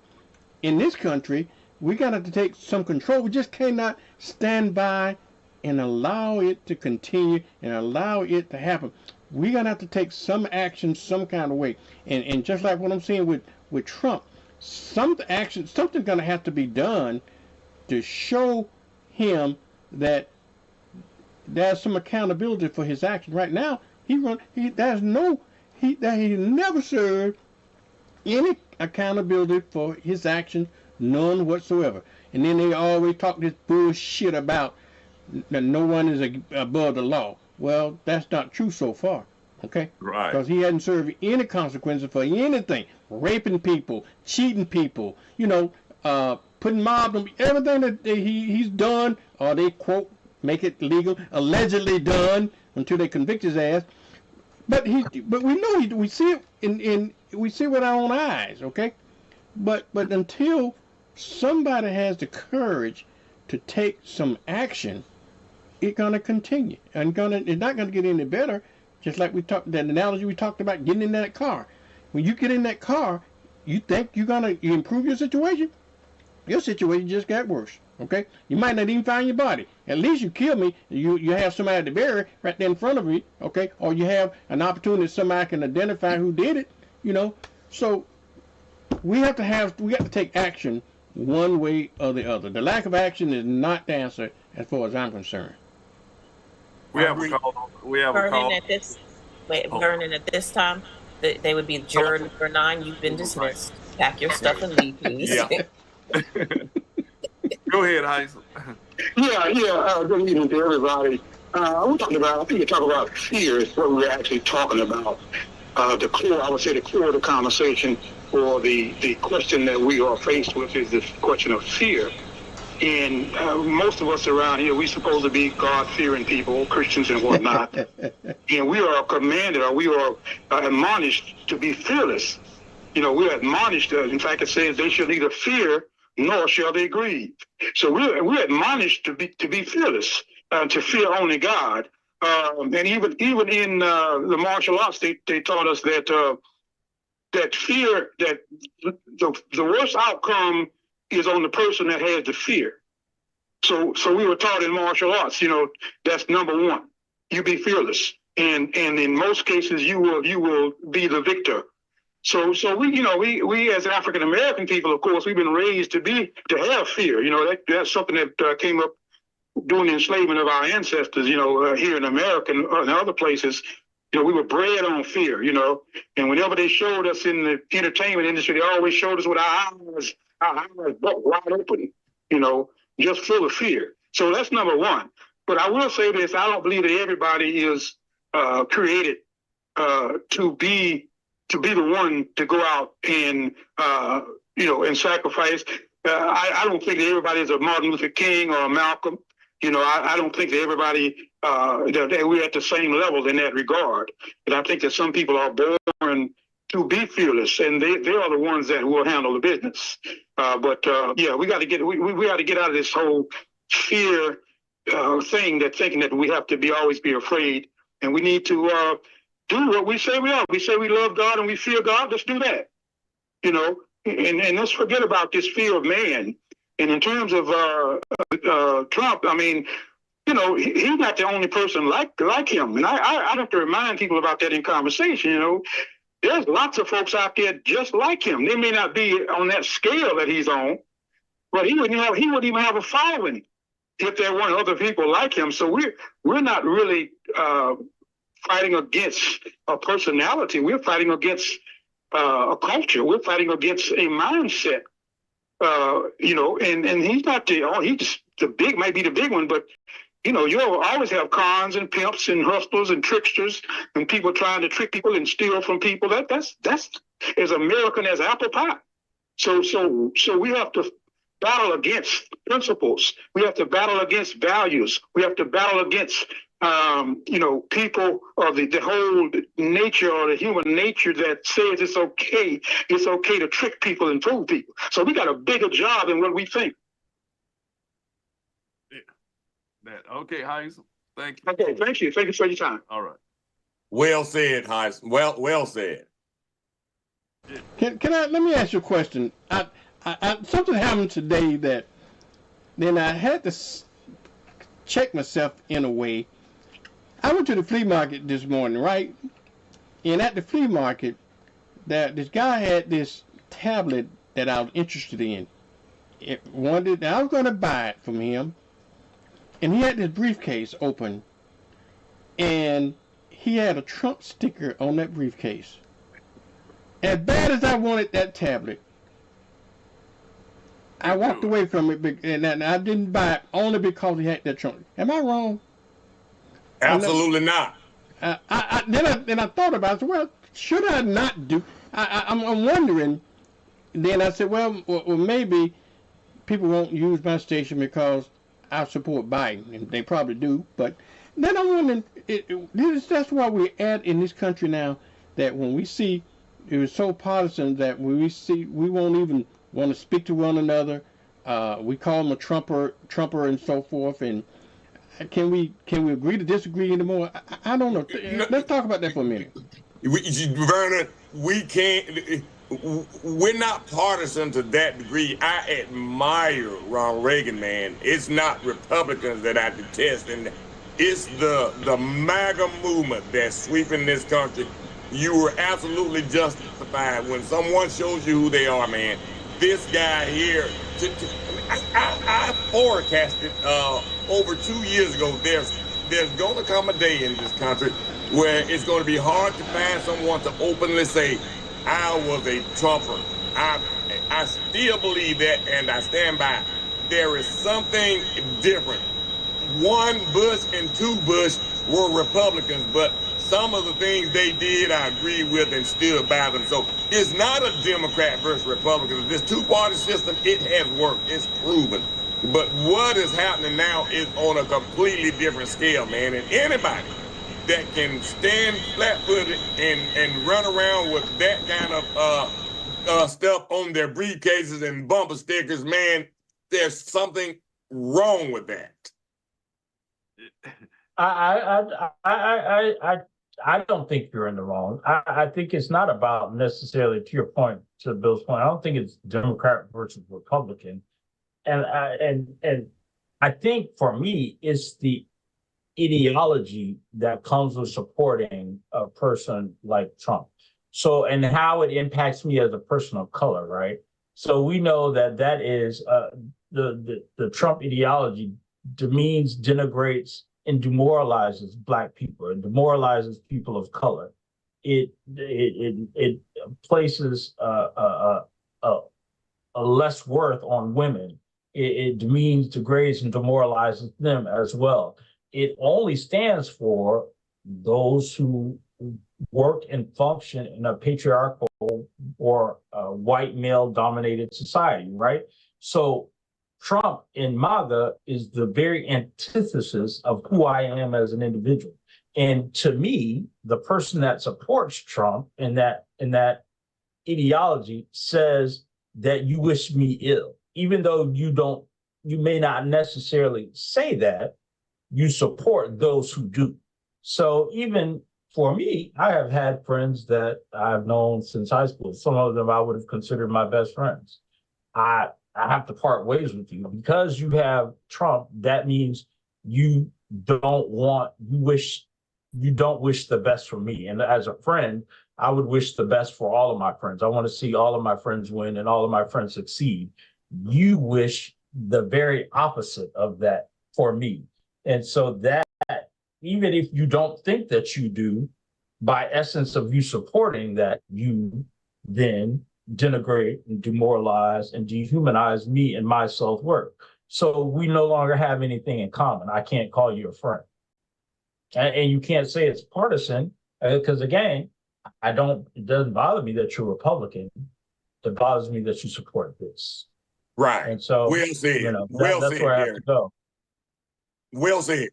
in this country. We're going to have to take some control. We just cannot stand by and allow it to continue and allow it to happen. We're going to have to take some action some kind of way. And just like what I'm saying with Trump, something's going to have to be done to show him that there's some accountability for his actions. Right now, he he never served any accountability for his actions, none whatsoever. And then they always talk this bullshit about that no one is above the law. Well, that's not true so far, okay? Right. Because he hadn't served any consequences for anything, raping people, cheating people, putting mobs on everything that he's done, or they quote make it legal, allegedly done until they convict his ass. But we know we see it we see it with our own eyes, okay? But until somebody has the courage to take some action, it's gonna continue and it's not gonna get any better. Just like that analogy we talked about, getting in that car. When you get in that car, you think you improve your situation. Your situation just got worse. Okay, you might not even find your body. At least you kill me. You have somebody to bury right there in front of you. Okay, or you have an opportunity somebody can identify who did it. So we have to take action one way or the other. The lack of action is not the answer as far as I'm concerned. We have a call. We have a call. Vernon, at this time, they would be juror number 9. You've been dismissed. Pack your stuff and leave, please. Yeah. Go ahead, Heisen. Yeah. Good evening to everybody. I think you talk about fear is what we're actually talking about. The core, I would say the core of the conversation, or the question that we are faced with, is the question of fear. And most of us around here, we're supposed to be God-fearing people, Christians and whatnot. And we are commanded, or we are admonished to be fearless. We're admonished, in fact, it says they shall neither fear nor shall they grieve. So we're admonished to be fearless, to fear only God. And even in the martial arts, they taught us that fear, that the worst outcome is on the person that has the fear. So we were taught in martial arts, that's number one. You be fearless, and in most cases you will be the victor. So we as African American people, of course, we've been raised to have fear. That's something that came up during the enslavement of our ancestors. Here in America and other places, we were bred on fear. And whenever they showed us in the entertainment industry, they always showed us with our eyes wide open. Just full of fear. So that's number one. But I will say this: I don't believe that everybody is created to be the one to go out and and sacrifice. I don't think that everybody is a Martin Luther King or a Malcolm. I don't think that everybody that we're at the same level in that regard. And I think that some people are born to be fearless, and they are the ones that will handle the business. We got to get we got to get out of this whole fear thing, that thinking that we have to always be afraid, and we need to do what we say we are. We say we love God and we fear God. Let's do that. And let's forget about this fear of man. And in terms of Trump, I mean, he's not the only person like him. And I have to remind people about that in conversation. There's lots of folks out there just like him. They may not be on that scale that he's on, but he wouldn't even have a following if there weren't other people like him. So we're not really fighting against a personality. We're fighting against a culture. We're fighting against a mindset. And he's not might be the big one, but you'll always have cons and pimps and hustlers and tricksters and people trying to trick people and steal from people. That's as American as apple pie. So we have to battle against principles. We have to battle against values. We have to battle against people, or the whole nature, or the human nature that says it's okay to trick people and fool people. So we got a bigger job than what we think. Okay, Heisen. Thank you. Okay, thank you. Thank you for your time. All right. Well said, Heisen. Well said. Can I let me ask you a question? I something happened today that then I had to check myself in a way. I went to the flea market this morning, right? And at the flea market, this guy had this tablet that I was interested in. I was going to buy it from him. And he had this briefcase open. And he had a Trump sticker on that briefcase. As bad as I wanted that tablet, I walked away from it, and I didn't buy it only because he had that Trump. Am I wrong? Absolutely not. Then I thought about it. I said, well, should I not do? I'm wondering. Then I said, well, maybe people won't use my station because I support Biden, and they probably do. But then I'm wondering, that's why we're at in this country now, that when we see it was so partisan that when we won't even want to speak to one another. We call them a Trumper, and so forth. And can we agree to disagree anymore? I don't know. Let's talk about that for a minute. Vernon, we can't. We're not partisan to that degree. I admire Ronald Reagan, man. It's not Republicans that I detest, and it's the MAGA movement that's sweeping this country. You were absolutely justified when someone shows you who they are, man. This guy here, I forecasted over 2 years ago, there's going to come a day in this country where it's going to be hard to find someone to openly say, I was a Trumper. I still believe that, and I stand by. There is something different. 1 Bush and 2 Bush were Republicans, but some of the things they did, I agree with and stood by them. So it's not a Democrat versus Republican. This two-party system, it has worked. It's proven. But what is happening now is on a completely different scale, man. And anybody that can stand flat-footed and run around with that kind of stuff on their briefcases and bumper stickers, man, there's something wrong with that. I don't think you're in the wrong. I think it's not about necessarily, to your point, to Bill's point, I don't think it's Democrat versus Republican. And I think for me, it's the ideology that comes with supporting a person like Trump. So, and how it impacts me as a person of color, right? So we know that is the Trump ideology demeans, denigrates, and demoralizes Black people and demoralizes people of color. It places a less worth on women. It demeans, degrades, and demoralizes them as well. It only stands for those who work and function in a patriarchal or white male-dominated society, right? So Trump in MAGA is the very antithesis of who I am as an individual. And to me, the person that supports Trump in that ideology says that you wish me ill, even though you may not necessarily say that, you support those who do. So even for me, I have had friends that I've known since high school. Some of them I would have considered my best friends. I have to part ways with you because you have Trump. That means you don't wish the best for me. And as a friend, I would wish the best for all of my friends. I want to see all of my friends win and all of my friends succeed. You wish the very opposite of that for me. And so that, even if you don't think that you do, by essence of you supporting that, you then denigrate and demoralize and dehumanize me and my self-worth. So we no longer have anything in common. I can't call you a friend. And you can't say it's partisan, because again, it doesn't bother me that you're Republican. It bothers me that you support this. Right. And so we'll see. That's where I have to go. We'll see.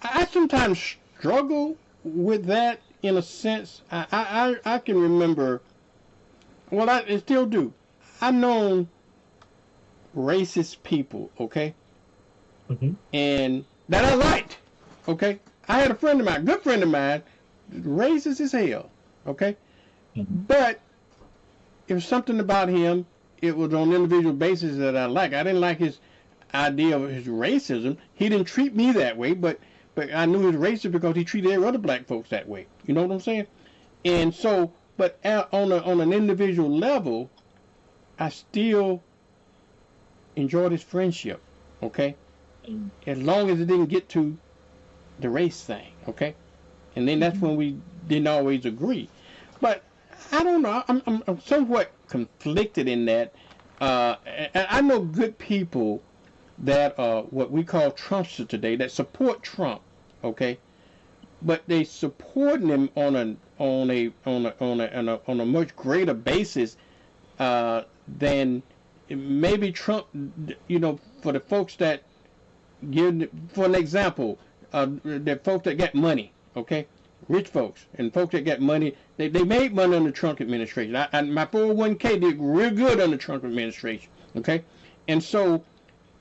I sometimes struggle with that in a sense. I can remember, well, I still do. I've known racist people, okay? Mm-hmm. And that I liked, okay? I had a friend of mine, good friend of mine, racist as hell, okay? Mm-hmm. But it was something about him, it was on an individual basis that I liked. I didn't like his idea of his racism. He didn't treat me that way, but I knew he was racist because he treated every other black folks that way. You know what I'm saying? And so, but on an individual level, I still enjoyed his friendship, okay? As long as it didn't get to the race thing, okay? and then that's when we didn't always agree. But I don't know. I'm somewhat conflicted in that. And I know good people that are what we call Trumpsters today that support Trump, okay, but they supporting him on a much greater basis than maybe Trump. You know, for the folks that give, for an example, the folks that get money, okay, rich folks and folks that get money, they made money under the Trump administration. My 401k did real good under the Trump administration, okay, and so.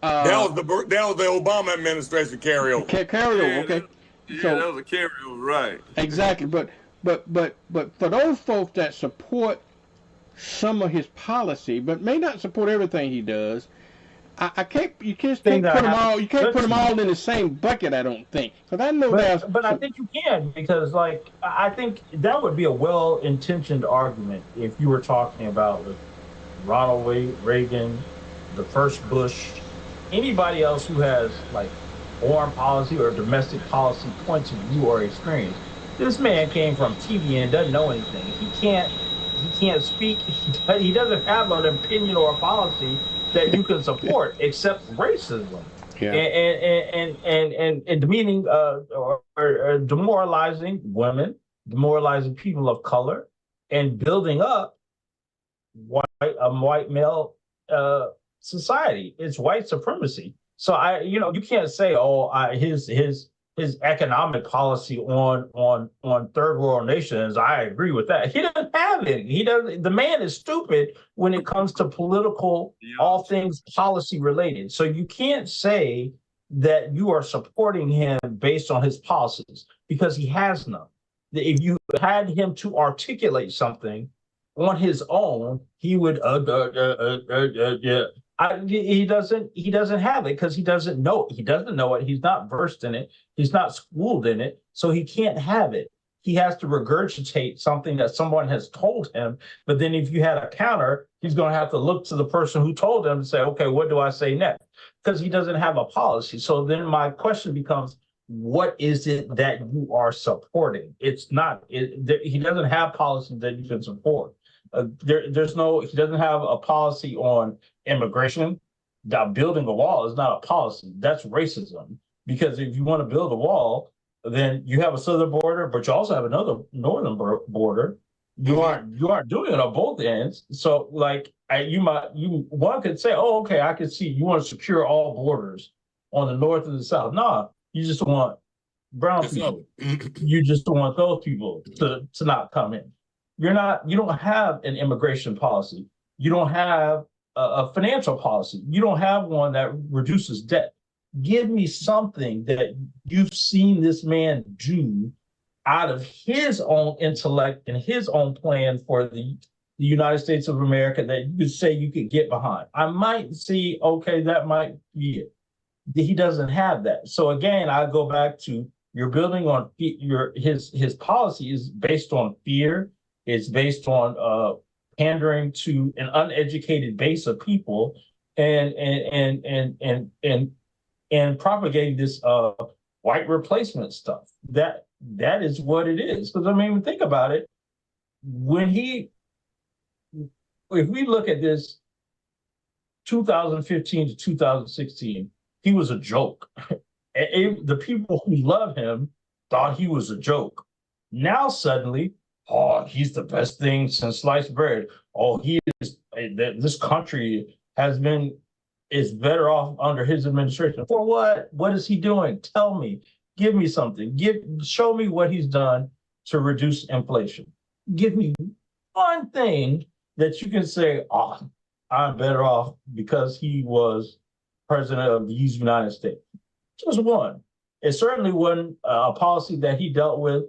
That was the Obama administration carryover. Carryover, okay. Yeah, So, that was a carryover, right? exactly, but for those folks that support some of his policy, but may not support everything he does, you can't put them all. You can't put them all in the same bucket. I don't think, because I know but I think you can, because like I think that would be a well-intentioned argument if you were talking about Ronald Reagan, the first Bush, anybody else who has like foreign policy or domestic policy points of view or experience. This man came from TV and doesn't know anything. He can't speak. He doesn't have an opinion or a policy that you can support except racism. Yeah. And demeaning or demoralizing women, demoralizing people of color, and building up white male society. It's white supremacy. So you can't say, his economic policy on third world nations, I agree with that. He doesn't have it. He doesn't. The man is stupid when it comes to political, all things policy related. So you can't say that you are supporting him based on his policies, because he has none. If you had him to articulate something on his own, he would he doesn't have it, because he doesn't know it. He's not versed in it. He's not schooled in it, so he can't have it. He has to regurgitate something that someone has told him. But then if you had a counter, he's going to have to look to the person who told him and say, okay, what do I say next? Because he doesn't have a policy. So then my question becomes, what is it that you are supporting? It's not. He doesn't have policies that you can support. He doesn't have a policy on immigration. Building a wall is not a policy. That's racism. Because if you want to build a wall, then you have a southern border, but you also have another northern border. You aren't doing it on both ends. So like one could say, oh, okay, I can see you want to secure all borders on the north and the south. No, you just want brown people. You just want those people to not come in. You don't have an immigration policy. You don't have a financial policy. You don't have one that reduces debt. Give me something that you've seen this man do out of his own intellect and his own plan for the United States of America that you could say you could get behind. I might see, okay, that might be it. He doesn't have that. So again, I go back to, you're building on his policy is based on fear. It's based on pandering to an uneducated base of people and propagating this white replacement stuff. That is what it is. Because I mean, think about it. If we look at this 2015 to 2016, he was a joke. The people who love him thought he was a joke. Now suddenly, oh, he's the best thing since sliced bread. Oh, he is. This country is better off under his administration. For what? What is he doing? Tell me. Give me something. Show me what he's done to reduce inflation. Give me one thing that you can say, oh, I'm better off because he was president of the United States. Just one. It certainly wasn't a policy that he dealt with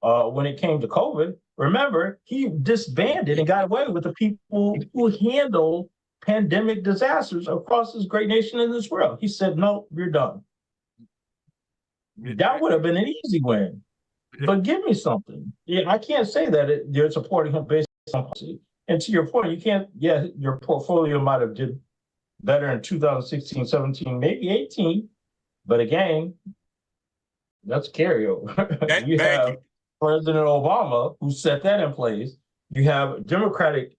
when it came to COVID. Remember, he disbanded and got away with the people who handled pandemic disasters across this great nation in this world. He said, no, you're done. That would have been an easy win. But give me something. Yeah, I can't say that they're supporting him based on policy. And to your point, you can't, your portfolio might have did better in 2016, 17, maybe 18. But again, that's carryover. Thank you. President Obama, who set that in place. You have Democratic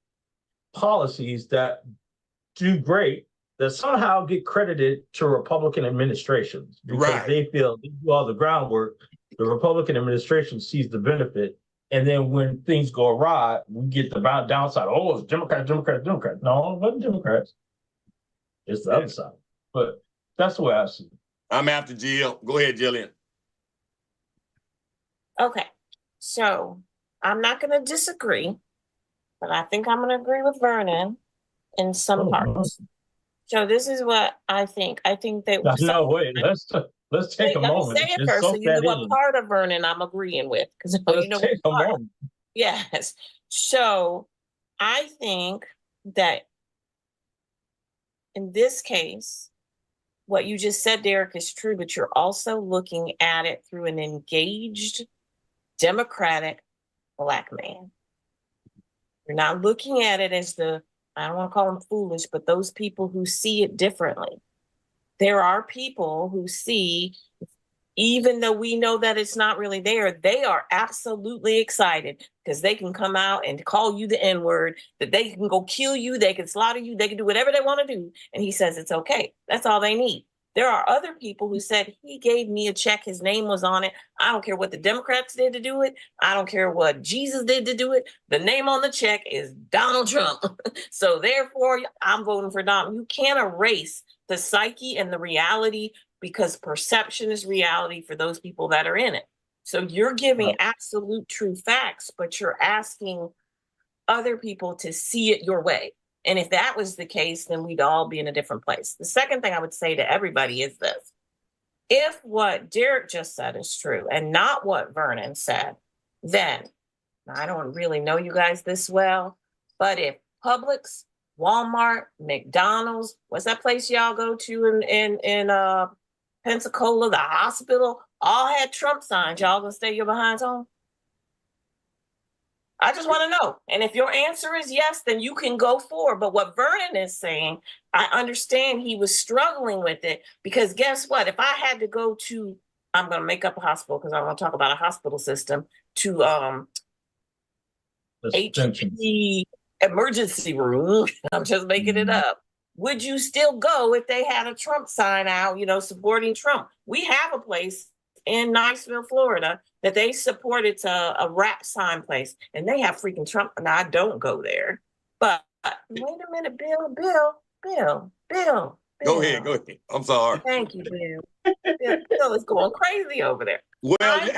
policies that do great that somehow get credited to Republican administrations because they feel they do all the groundwork. The Republican administration sees the benefit. And then when things go awry, we get the downside. Oh, it's Democrats, Democrats, Democrats. No, it wasn't Democrats. It's the other side. But that's the way I see it. I'm after Jill. Go ahead, Jillian. Okay, so I'm not going to disagree, but I think I'm going to agree with Vernon in some parts. So this is what I think. I think that no, wait, let's take a moment. Say it first, so you know what part of Vernon I'm agreeing with, because you know take a moment. Yes. So I think that in this case, what you just said, Derek, is true, but you're also looking at it through an engaged, democratic Black man. You're not looking at it as I don't want to call them foolish, but those people who see it differently. There are people who see, even though we know that it's not really there, they are absolutely excited because they can come out and call you the N-word, that they can go kill you, they can slaughter you, they can do whatever they want to do. And he says it's okay. That's all they need. There are other people who said, he gave me a check, his name was on it. I don't care what the Democrats did to do it. I don't care what Jesus did to do it. The name on the check is Donald Trump. So therefore, I'm voting for Donald. You can't erase the psyche and the reality because perception is reality for those people that are in it. So you're giving absolute true facts, but you're asking other people to see it your way. And if that was the case, then we'd all be in a different place. The second thing I would say to everybody is this. If what Derek just said is true and not what Vernon said, then I don't really know you guys this well, but if Publix, Walmart, McDonald's, what's that place y'all go to in Pensacola, the hospital, all had Trump signs, y'all gonna stay your behinds home? I just want to know. And if your answer is yes, then you can go forward. But what Vernon is saying, I understand he was struggling with it because guess what? If I had to go to, I'm going to make up a hospital because I want to talk about a hospital system, to HP emergency room, I'm just making it up. Would you still go if they had a Trump sign out, supporting Trump? We have a place in Niceville, Florida, that they supported a rap sign place, and they have freaking Trump. And I don't go there, but wait a minute, Bill. Go ahead. I'm sorry. Thank you, Bill. Bill is going crazy over there. Well,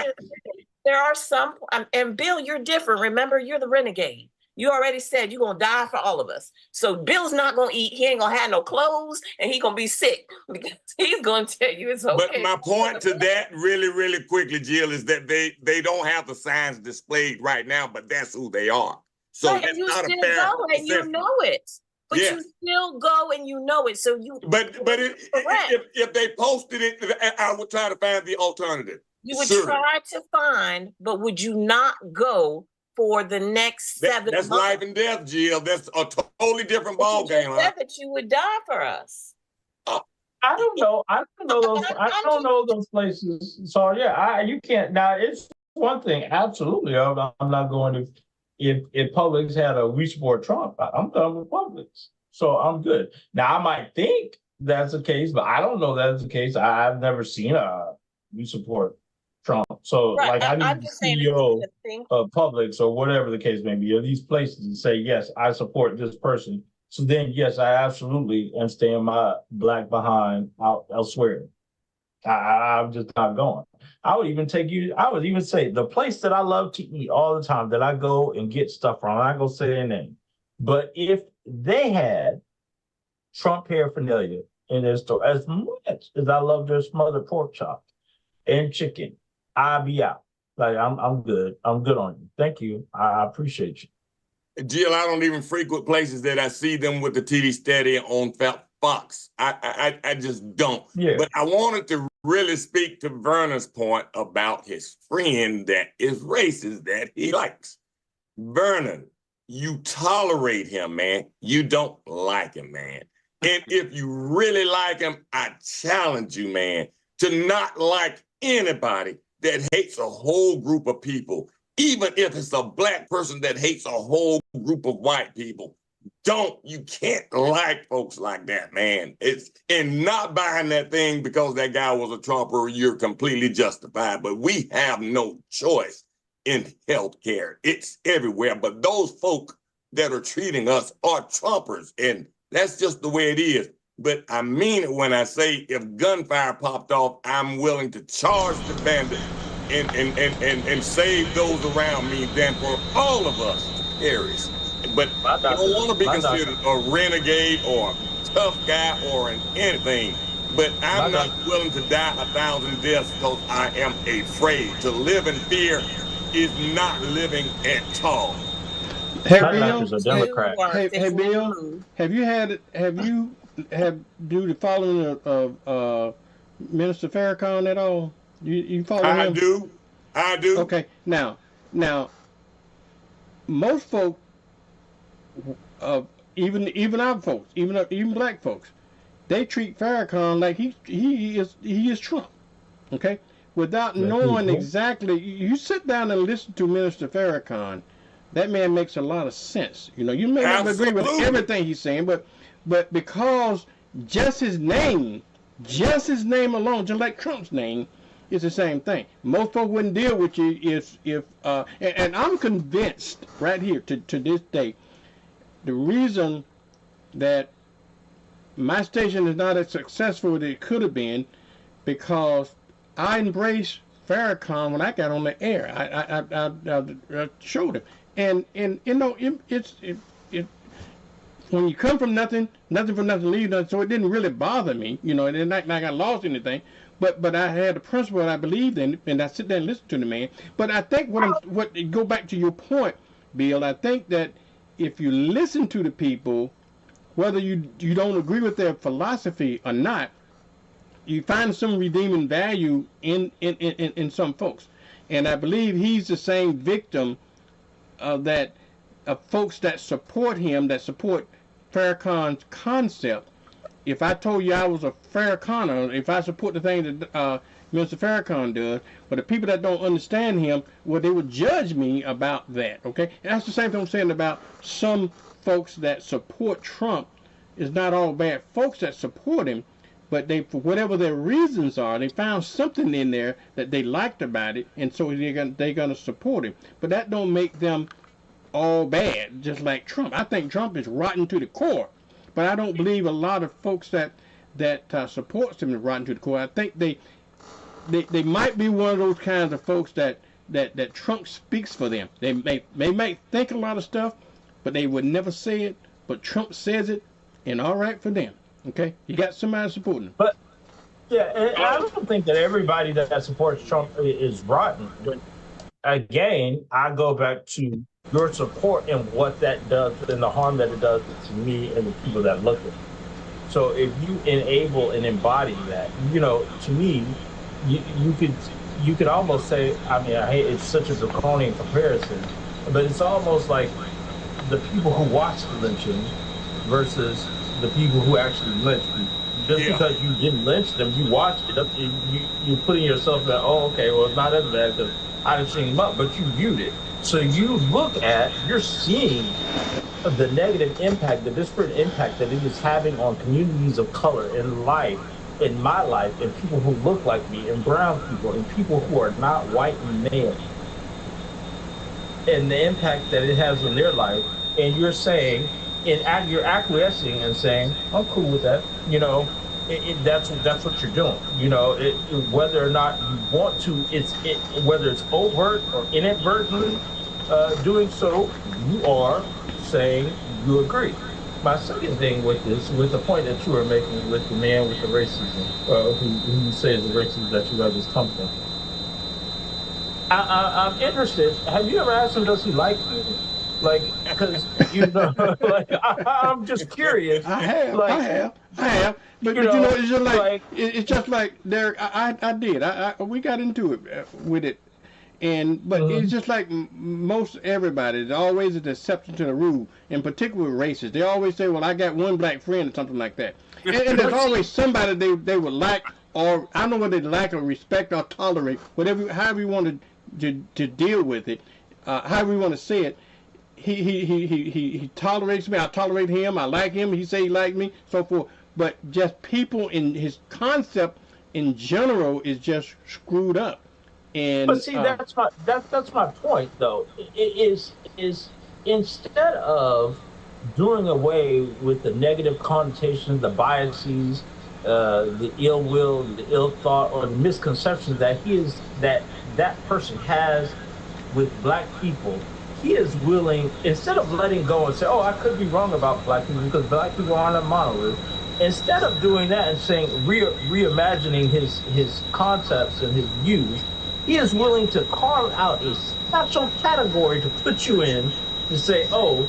there are some, and Bill, you're different. Remember, you're the renegade. You already said you're going to die for all of us. So Bill's not going to eat. He ain't going to have no clothes, and he's going to be sick because he's going to tell you it's okay. But my point to that really, really quickly, Jill, is that they don't have the signs displayed right now, but that's who they are. So right, that's you not still a fair go and you know it. But you still go and you know it. So you. But if they posted it, I would try to find the alternative. You would try to find, but would you not go for the next 7 months? That's life and death, Jill. That's a totally different ball game. You said that you would die for us. I don't know. I don't know those places. So yeah, you can't. Now it's one thing. Absolutely, I'm not going to. If Publix had a we support Trump, I'm done with Publix, so I'm good. Now I might think that's the case, but I don't know that's the case. I've never seen a we support Trump. So like I need the CEO of Publix or whatever the case may be, or these places and say, yes, I support this person. So then, yes, I absolutely am staying my Black behind out elsewhere. I'm just not going. I would even say the place that I love to eat all the time that I go and get stuff from, I'm not going to say their name. But if they had Trump paraphernalia in their store, as much as I love their smothered pork chop and chicken, I'll be out. Like, I'm good. I'm good on you. Thank you. I appreciate you. Jill, I don't even frequent places that I see them with the TV steady on Fox. I just don't. Yeah. But I wanted to really speak to Vernon's point about his friend that is racist that he likes. Vernon, you tolerate him, man. You don't like him, man. And if you really like him, I challenge you, man, to not like anybody that hates a whole group of people, even if it's a black person that hates a whole group of white people. You can't like folks like that, man. And not buying that thing because that guy was a Trumper, you're completely justified. But we have no choice in healthcare. It's everywhere. But those folk that are treating us are Trumpers, and that's just the way it is. But I mean it when I say if gunfire popped off, I'm willing to charge the bandit and save those around me than for all of us to perish. But I don't want to be considered a renegade or a tough guy or anything. But I'm not willing to die 1,000 deaths because I am afraid. To live in fear is not living at all. Hey, Bill, a Democrat. Hey, Bill, have you do the following of Minister Farrakhan at all? You follow him? I do. Okay, now, most folks, even our folks, even black folks, they treat Farrakhan like he is Trump. Okay, without knowing exactly. You sit down and listen to Minister Farrakhan. That man makes a lot of sense. You know, you may not agree with everything he's saying, but because just his name alone, just like Trump's name, is the same thing. Most folks wouldn't deal with you if and I'm convinced right here to this day, the reason that my station is not as successful as it could have been, because I embraced Farrakhan when I got on the air. I showed him. And you know, it's when you come from nothing for nothing leave nothing, so it didn't really bother me, you know, it didn't act like I lost anything, but I had a principle that I believed in, and I sit there and listen to the man. But I think go back to your point, Bill, I think that if you listen to the people, whether you don't agree with their philosophy or not, you find some redeeming value in some folks. And I believe he's the same victim that folks that support him, that support Farrakhan's concept. If I told you I was a Farrakhaner, if I support the thing that Mr. Farrakhan does, but the people that don't understand him, well, they would judge me about that, okay? And that's the same thing I'm saying about some folks that support Trump. It's not all bad folks that support him, but they, for whatever their reasons are, they found something in there that they liked about it, and so they're gonna support him. But that don't make them all bad, just like Trump. I think Trump is rotten to the core, but I don't believe a lot of folks that supports him is rotten to the core. I think they might be one of those kinds of folks that Trump speaks for them. They might think a lot of stuff, but they would never say it. But Trump says it, and all right for them. Okay, you got somebody supporting him. But yeah, and I don't think that everybody that supports Trump is rotten. But again, I go back to your support and what that does and the harm that it does to me and the people that look at it. So if you enable and embody that, you know, to me, you could almost say, I mean, I hate, it's such a draconian comparison, but it's almost like the people who watch the lynching versus the people who actually lynch people. Just because you didn't lynch them, you watched it, you're putting yourself that, oh, okay, well, it's not as bad because I didn't see them up, but you viewed it. So you're seeing the negative impact, the disparate impact that it is having on communities of color in life, in my life, and people who look like me, and brown people, and people who are not white and male, and the impact that it has on their life. And you're saying, you're acquiescing and saying, I'm cool with that. You know, that's what you're doing. You know, whether or not you want to, whether it's overt or inadvertently doing so, you are saying you agree. My second thing with this, with the point that you were making with the man with the racism, who says the racism that you others come from. I'm interested. Have you ever asked him, does he like you? Like, because, you know, like, I'm just curious. I have. But you know, it's just like it's just like Derek. I did. We got into it with it, but it's just like most everybody. There's always an exception to the rule, in particular races. They always say, "Well, I got one black friend," or something like that. And there's always somebody they would like or I don't know whether they lack of respect or tolerate, whatever, however you want to deal with it, however you want to say it. He tolerates me. I tolerate him. I like him. He say he like me, so forth. But just people in his concept in general is just screwed up. And but see, that's my point, though. It is instead of doing away with the negative connotations, the biases, the ill will, the ill thought, or the misconceptions that person has with black people, he is willing, instead of letting go and say, oh, I could be wrong about black people because black people aren't a monolith, instead of doing that and saying, reimagining his concepts and his views, he is willing to carve out a special category to put you in to say, oh,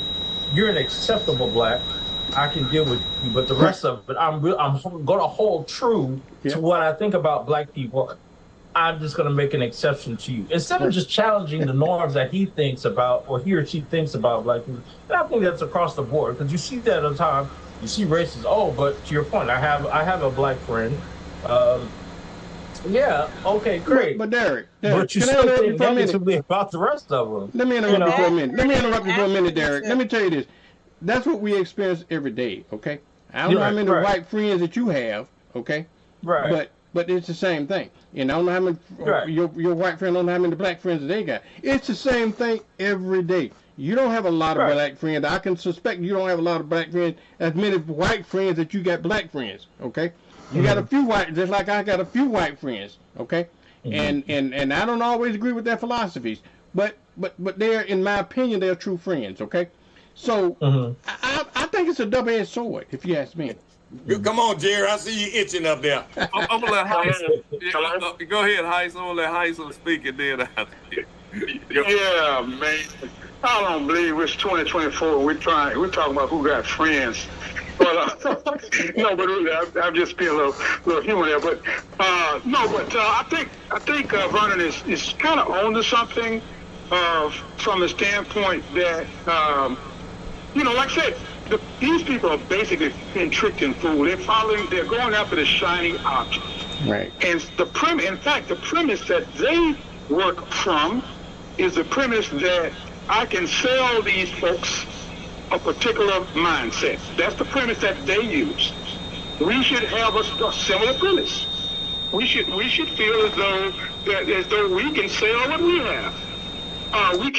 you're an acceptable black, I can deal with you, but the rest of it, I'm going to hold true to what I think about black people. I'm just going to make an exception to you. Instead of just challenging the norms that he thinks about, or he or she thinks about black people. And I think that's across the board, because you see that all the time. You see racists, oh, but to your point, I have a black friend. Yeah, okay, great. But Derek, but you still think negatively about the rest of them. Let me interrupt you for a minute. Derek. Let me tell you this. That's what we experience every day, okay? I don't know how many white friends that you have, okay? Right. But it's the same thing. And I don't know how many your white friend don't know how many black friends that they got. It's the same thing every day. You don't have a lot of black friends. I can suspect you don't have a lot of black friends, as many white friends that you got black friends, okay? You got a few white, just like I got a few white friends, okay? And I don't always agree with their philosophies, but they're, in my opinion, they're true friends, okay? So I think it's a double-edged sword, if you ask me. Come on, Jerry. I see you itching up there. I'm gonna let Heisen. Go ahead, Heisen. I'm gonna let Heisen speak, and then yeah, man. I don't believe it's 2024. We're talking about who got friends. But no, but I'm just being a little humor there. But I think Vernon is kind of on to something from the standpoint that like I said, these people are basically being tricked and fooled. They're going after the shiny object. Right. And the premise that they work from is the premise that I can sell these folks a particular mindset. That's the premise that they use. We should have a similar premise. We should feel as though we can sell what we have. We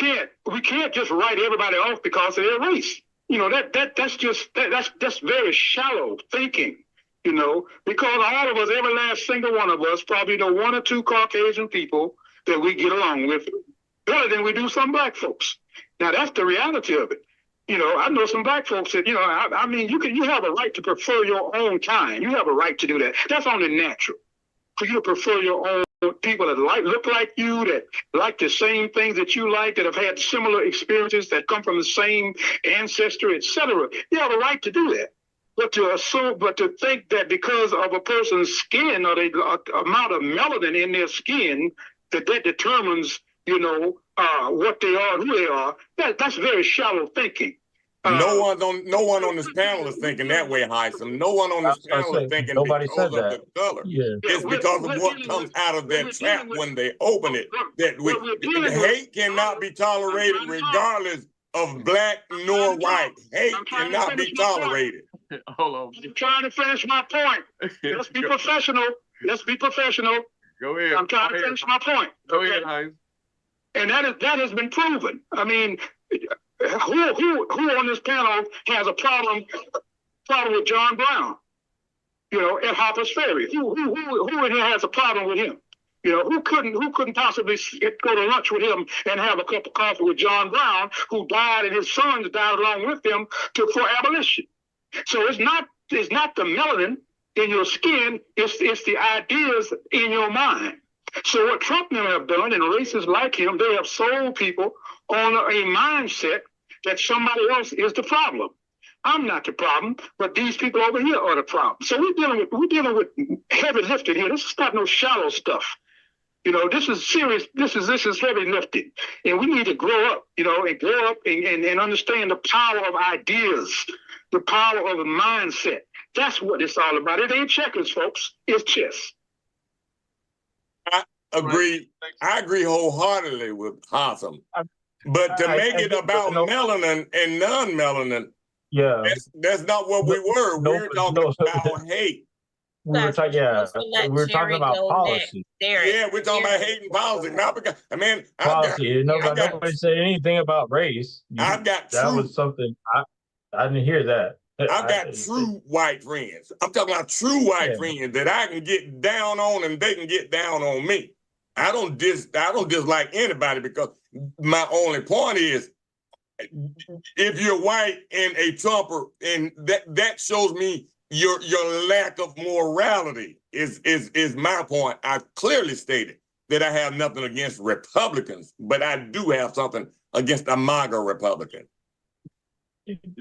can't just write everybody off because of their race. That's very shallow thinking, because all of us, every last single one of us, probably know one or two Caucasian people that we get along with better than we do some black folks. Now, that's the reality of it. I know some black folks that, I mean, you have a right to prefer your own kind. You have a right to do that. That's only natural for you to prefer your own people that look like you, that like the same things that you like, that have had similar experiences, that come from the same ancestry, etc. You have a right to do that. But to think that because of a person's skin or the amount of melanin in their skin, that determines, what they are and who they are, that's very shallow thinking. No one on this panel is thinking that way, Heisen. No one on this panel is thinking because of the color. Yeah. It's because of what comes out of that trap when they open it. That hate cannot be tolerated regardless of black nor white. Hate cannot be tolerated. Hold on. I'm trying to finish my point. Let's be professional. Go ahead. I'm trying to finish my point. Go ahead, Heisen. And that has been proven. I mean, who on this panel has a problem with John Brown? At Harper's Ferry. Who in here has a problem with him? Who couldn't possibly go to lunch with him and have a cup of coffee with John Brown, who died and his sons died along with him for abolition? So it's not the melanin in your skin, it's the ideas in your mind. So what Trump men have done, and racists like him, they have sold people on a mindset that somebody else is the problem. I'm not the problem, but these people over here are the problem. So we're dealing with heavy lifting here. This is not no shallow stuff. This is serious. This is heavy lifting, and we need to grow up. And understand the power of ideas, the power of a mindset. That's what it's all about. It ain't checkers, folks. It's chess. I agree. I agree wholeheartedly with Hotham. But to make it about melanin and non-melanin, Yeah. that's not what we were. We're talking about hate. We were talking about policy. Yeah, we're talking about hate and policy. Not because, I mean, Policy. Nobody said anything about race. That was something I didn't hear that. I've got true white friends. I'm talking about true white friends that I can get down on and they can get down on me. I don't dislike anybody, because my only point is, if you're white and a Trumper, and that shows me your lack of morality is my point. I clearly stated that I have nothing against Republicans, but I do have something against a MAGA Republican.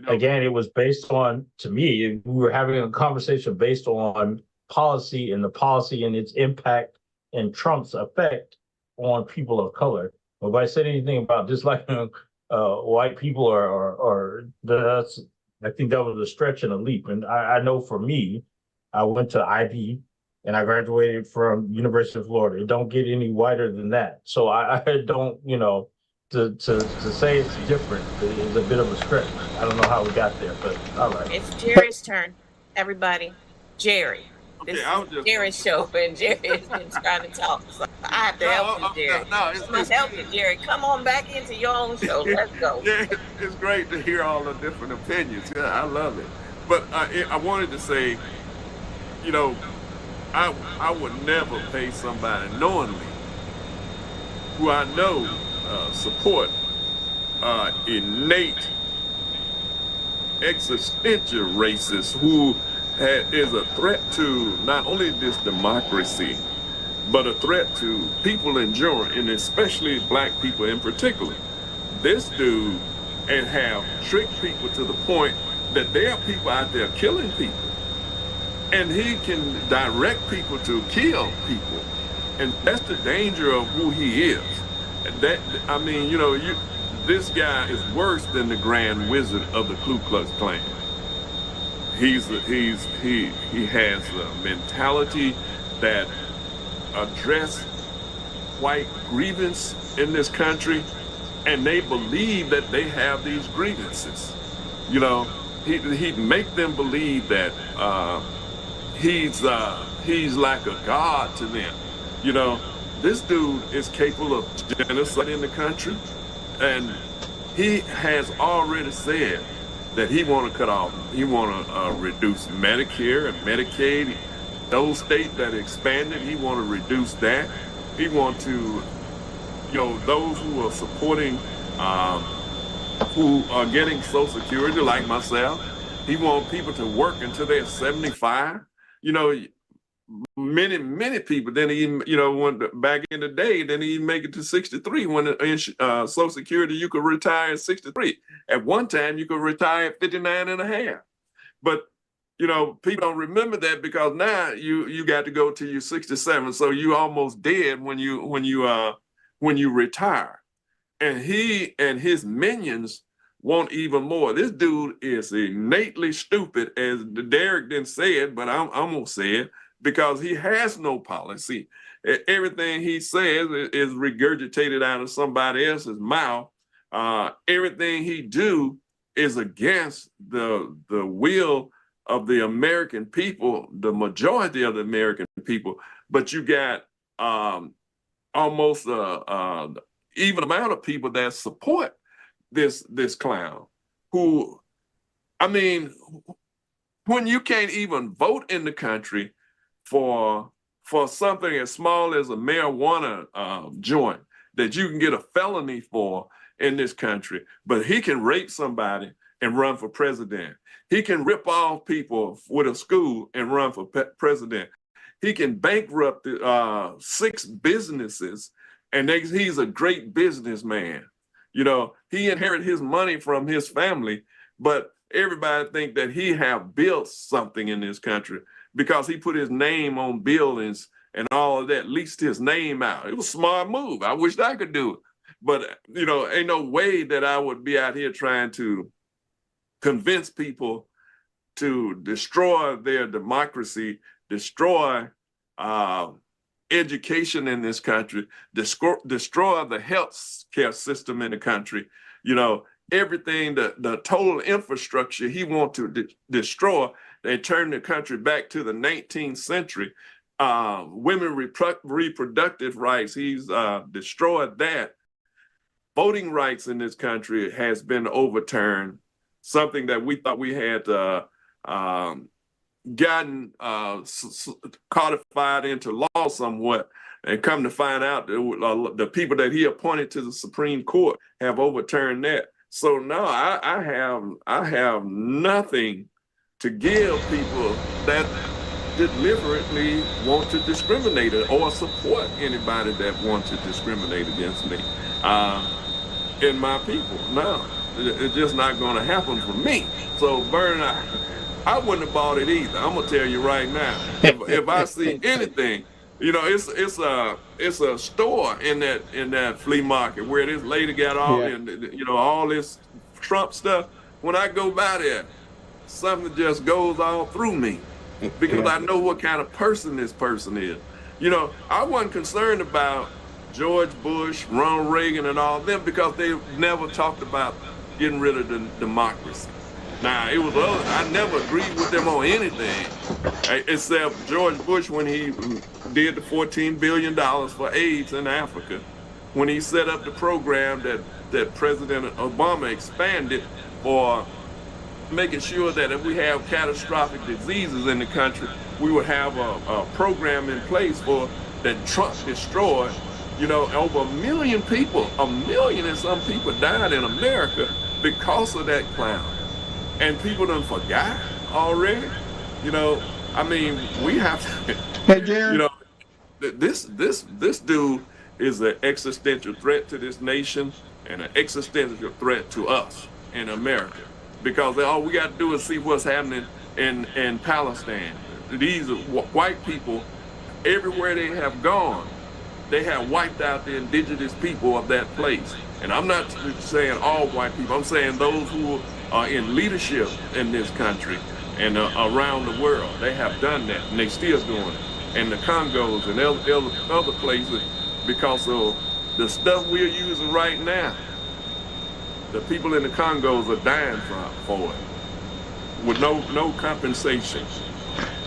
Again, it was based on, to me, we were having a conversation based on policy and the policy and its impact and Trump's effect on people of color. But if I said anything about disliking white people, or that's, I think that was a stretch and a leap. And I know for me, I went to IB and I graduated from University of Florida. It don't get any whiter than that. So I don't, to say it's different is a bit of a stretch. I don't know how we got there, but all right. It's Jerry's turn, everybody. Jerry. Okay, this is Jerry's show, and Jerry has been trying to talk. So I have to help you, Jerry. It's help you, Jerry. Come on back into your own show. Let's go. Yeah, it's great to hear all the different opinions. Yeah, I love it. But I wanted to say, I would never pay somebody knowingly who I know support innate existential racists who is a threat to not only this democracy, but a threat to people in general, and especially black people in particular. This dude and have tricked people to the point that there are people out there killing people, and he can direct people to kill people, and that's the danger of who he is. This guy is worse than the Grand Wizard of the Ku Klux Klan. He has a mentality that address white grievance in this country, and they believe that they have these grievances. He'd make them believe that he's like a god to them. This dude is capable of genocide in the country, and he has already said that he want to reduce Medicare and Medicaid. Those states that expanded, he want to reduce that. He want to, those who are supporting, who are getting Social Security, like myself, he want people to work until they're 75. Many people didn't even, when back in the day, didn't even make it to 63. When in Social Security, you could retire at 63. At one time, you could retire at 59 and a half. But, people don't remember that, because now you got to go to your 67. So you almost dead when you retire. And he and his minions want even more. This dude is innately stupid, as Derek didn't say it, but I'm gonna say it, because he has no policy. Everything he says is regurgitated out of somebody else's mouth. Everything he do is against the will of the American people, the majority of the American people. But you got almost even amount of people that support this clown, who, when you can't even vote in the country for something as small as a marijuana joint that you can get a felony for in this country, but he can rape somebody and run for president. He can rip off people with a school and run for president. He can bankrupt 6 businesses, and he's a great businessman. He inherited his money from his family, but everybody think that he have built something in this country because he put his name on buildings and all of that, leased his name out. It was a smart move. I wished I could do it. But, ain't no way that I would be out here trying to convince people to destroy their democracy, destroy education in this country, destroy the health care system in the country, everything, the total infrastructure he wants to destroy. They turn the country back to the 19th century. Women reproductive rights, he's destroyed that. Voting rights in this country has been overturned, something that we thought we had gotten codified into law somewhat, and come to find out the people that he appointed to the Supreme Court have overturned that. So no, I have nothing to give people that deliberately want to discriminate or support anybody that wants to discriminate against me and my people. No, it's just not going to happen for me. So Vern, I wouldn't have bought it either. I'm gonna tell you right now. If I see anything, it's a store in that flea market where this lady got all all this Trump stuff. When I go by there, something just goes all through me because I know what kind of person this person is. I wasn't concerned about George Bush, Ronald Reagan, and all of them because they never talked about getting rid of the democracy. Now, it was other. I never agreed with them on anything, except George Bush when he did the $14 billion for AIDS in Africa, when he set up the program that President Obama expanded for making sure that if we have catastrophic diseases in the country, we would have a program in place for that Trump destroyed. Over 1 million people, 1 million and some people died in America because of that clown. And people done forgot already. We have to. Hey, Jerry. This dude is an existential threat to this nation and an existential threat to us in America. Because all we got to do is see what's happening in Palestine. These are white people, everywhere they have gone, they have wiped out the indigenous people of that place. And I'm not saying all white people, I'm saying those who are in leadership in this country and around the world. They have done that, and they still doing it. And the Congos and other places, because of the stuff we're using right now, the people in the Congos are dying for it with no compensation.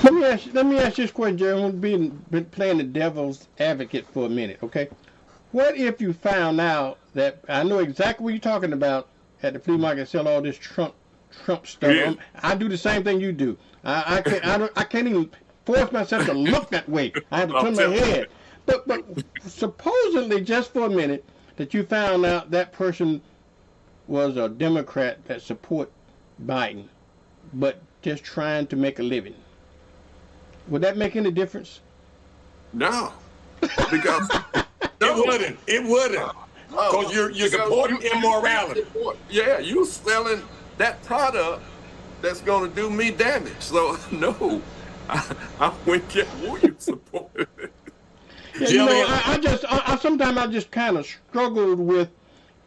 Let me ask you this question, Jerry. I've been playing the devil's advocate for a minute, okay? What if you found out that, I know exactly what you're talking about, at the flea market, sell all this Trump stuff. Yeah. I do the same thing you do. I can't even force myself to look that way. I have to turn my head. But supposedly, just for a minute, that you found out that person was a Democrat that support Biden, but just trying to make a living. Would that make any difference? No, because It wouldn't. Because you're supporting immorality. Yeah, you selling that product that's going to do me damage. So no, I wouldn't get who you support. I sometimes just kind of struggled with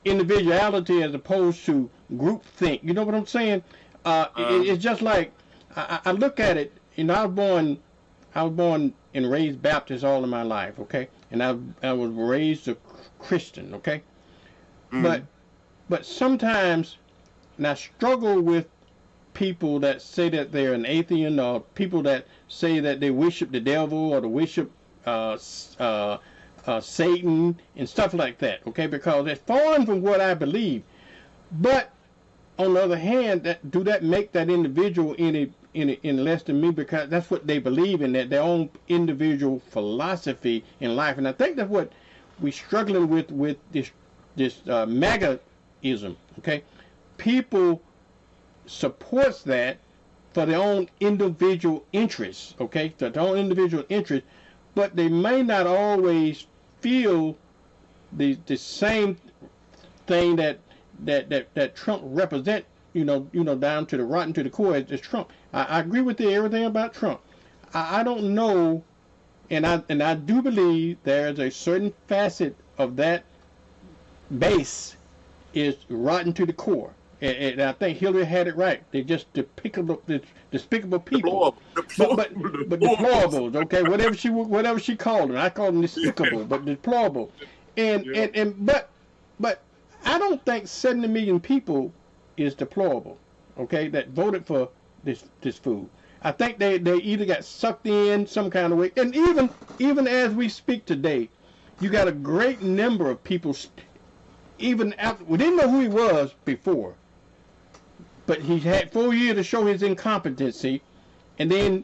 individuality as opposed to group think. You know what I'm saying? It's just like I look at it. I was born and raised Baptist all of my life. Okay, and I was raised a Christian, okay? But sometimes, and I struggle with people that say that they're an atheist, or people that say that they worship the devil or they worship Satan and stuff like that, okay? Because it's foreign from what I believe. But on the other hand, do that make that individual any less than me? Because that's what they believe in, that their own individual philosophy in life. And I think that's what we're struggling with this MAGA-ism, okay? People supports that for their own individual interests, okay? For their own individual interests, but they may not always feel the same thing that Trump represent, down to the rotten to the core as Trump. I agree with everything about Trump. I don't know, and I do believe there's a certain facet of that base is rotten to the core. And I think Hillary had it right. They're just despicable people. But deplorables, okay, whatever she called them. I call them despicable, but deplorable. But I don't think 70 million people is deplorable, okay, that voted for this food. I think they either got sucked in some kind of way. And even as we speak today, you got a great number of people, even after, we didn't know who he was before, but he had 4 years to show his incompetency, and then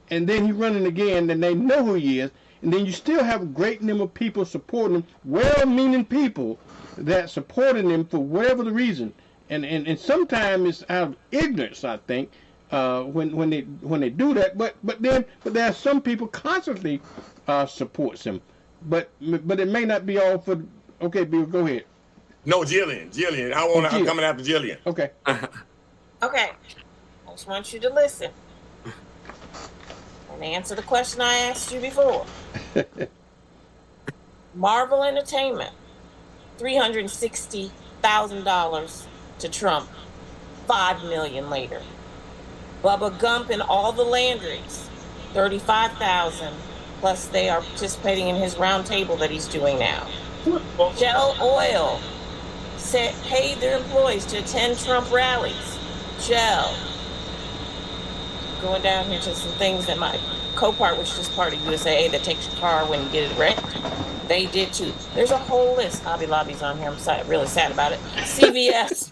he's running again, and they know who he is, and then you still have a great number of people supporting him, well-meaning people that supporting him for whatever the reason, and sometimes it's out of ignorance, I think, when they do that, but there are some people constantly supports him, but it may not be all for. Okay, Bill, go ahead. No, Jillian, I'm coming after Jillian. Okay. Okay, I just want you to listen and answer the question I asked you before. Marvel Entertainment, $360,000 to Trump, $5 million later. Bubba Gump and all the Landrys, $35,000, plus they are participating in his roundtable that he's doing now. Shell Oil paid their employees to attend Trump rallies. Shell. Going down here to some things that my Copart, which is part of USAA, that takes your car when you get it wrecked, they did too. There's a whole list. Hobby Lobby's on here. I'm really sad about it. CVS.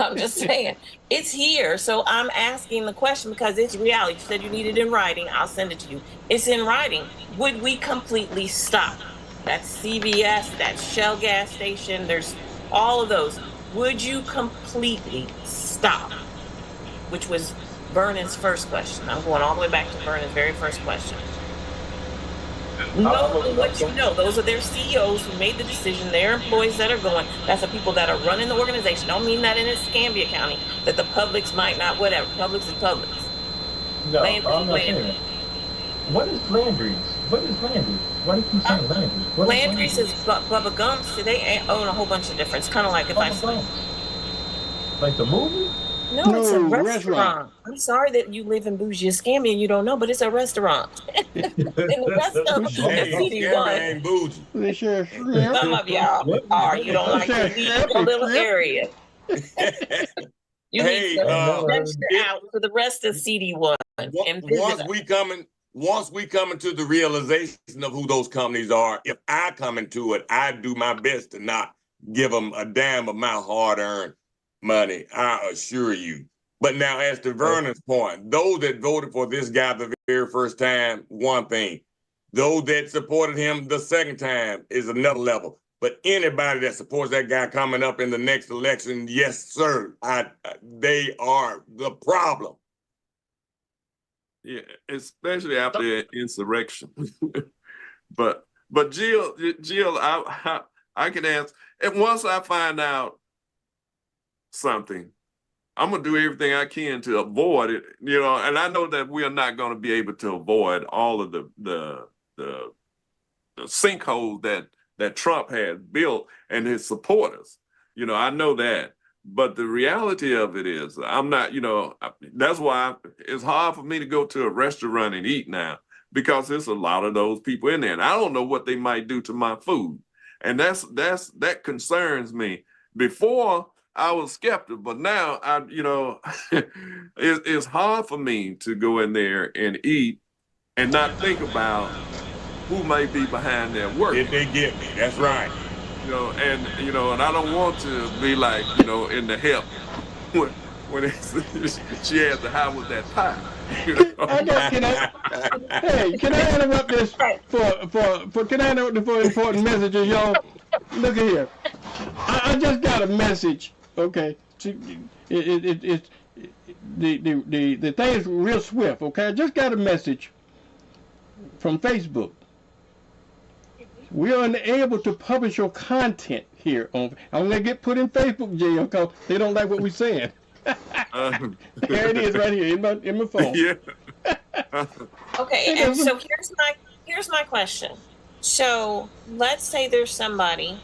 I'm just saying, it's here. So I'm asking the question because it's reality. You said you need it in writing. I'll send it to you. It's in writing. Would we completely stop? That's CVS, that's Shell gas station. There's all of those. Would you completely stop? Which was Vernon's first question. I'm going all the way back to Vernon's very first question. Know what you know. Those are their CEOs who made the decision, their employees that are going. That's the people that are running the organization. Don't mean that in Escambia County, that the Publix might not, whatever. Publix is Publix. No, I'm not saying that. What is Landry's? What is Landry's? Why do you keep saying Landry's? Landry's is Bubba Gump's. They own a whole bunch of different. It's kind of like if I say, like the movie? No, it's a restaurant. I'm sorry that you live in bougie Escambia and you don't know, but it's a restaurant. And the rest of them ain't bougie. Some of y'all are. You don't like to leave a little area. You need to venture out to the rest of CD1. Once we come into the realization of who those companies are, if I come into it, I do my best to not give them a damn of my hard-earned money, I assure you. But now, as to Vernon's point, those that voted for this guy the very first time, one thing. Those that supported him the second time is another level. But anybody that supports that guy coming up in the next election, yes, sir, they are the problem. Yeah, especially after the insurrection. but Jill, I can answer. And once I find out something, I'm gonna do everything I can to avoid it. And I know that we are not going to be able to avoid all of the sinkholes that Trump has built and his supporters. I know that. But the reality of it is, I'm not, that's why it's hard for me to go to a restaurant and eat now, because there's a lot of those people in there. And I don't know what they might do to my food. And that concerns me. Before I was skeptical, but now it's hard for me to go in there and eat and not think about who may be behind their work. If they get me, that's right. And I don't want to be like, in the help when she has the house with that pie. Can I interrupt this for important messages, y'all? Look at here. I just got a message. Okay, the thing is real swift. Okay, I just got a message from Facebook. We are unable to publish your content here on. I'm gonna get put in Facebook jail because they don't like what we're saying. There it is, right here in my phone. Yeah. Okay, and so here's my question. So let's say there's somebody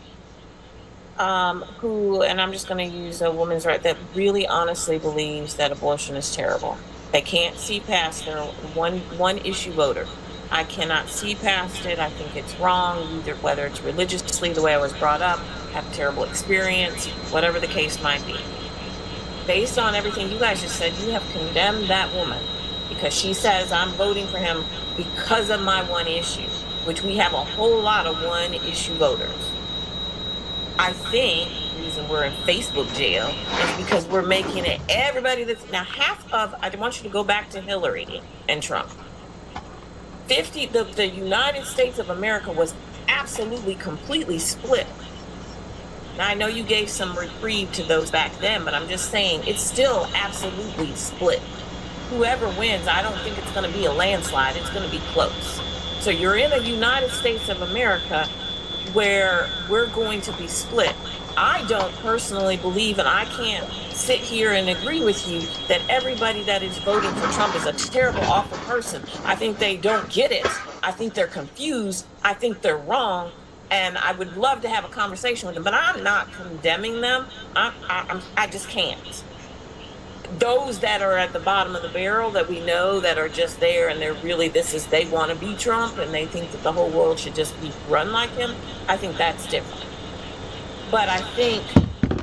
who, and I'm just going to use a woman's right, that really honestly believes that abortion is terrible. They can't see past their one issue voter. I cannot see past it. I think it's wrong, either whether it's religiously, the way I was brought up, have a terrible experience, whatever the case might be. Based on everything you guys just said, you have condemned that woman because she says, I'm voting for him because of my one issue, which we have a whole lot of one issue voters. I think the reason we're in Facebook jail is because we're making it everybody that's now I want you to go back to Hillary and Trump. The United States of America was absolutely completely split. Now I know you gave some reprieve to those back then, but I'm just saying it's still absolutely split. Whoever wins, I don't think it's going to be a landslide. It's going to be close. So you're in a United States of America where we're going to be split. I don't personally believe, and I can't sit here and agree with you, that everybody that is voting for Trump is a terrible, awful person. I think they don't get it. I think they're confused. I think they're wrong. And I would love to have a conversation with them, but I'm not condemning them. I just can't. Those that are at the bottom of the barrel that we know that are just there and they're really, they want to be Trump and they think that the whole world should just be run like him, I think that's different. But I think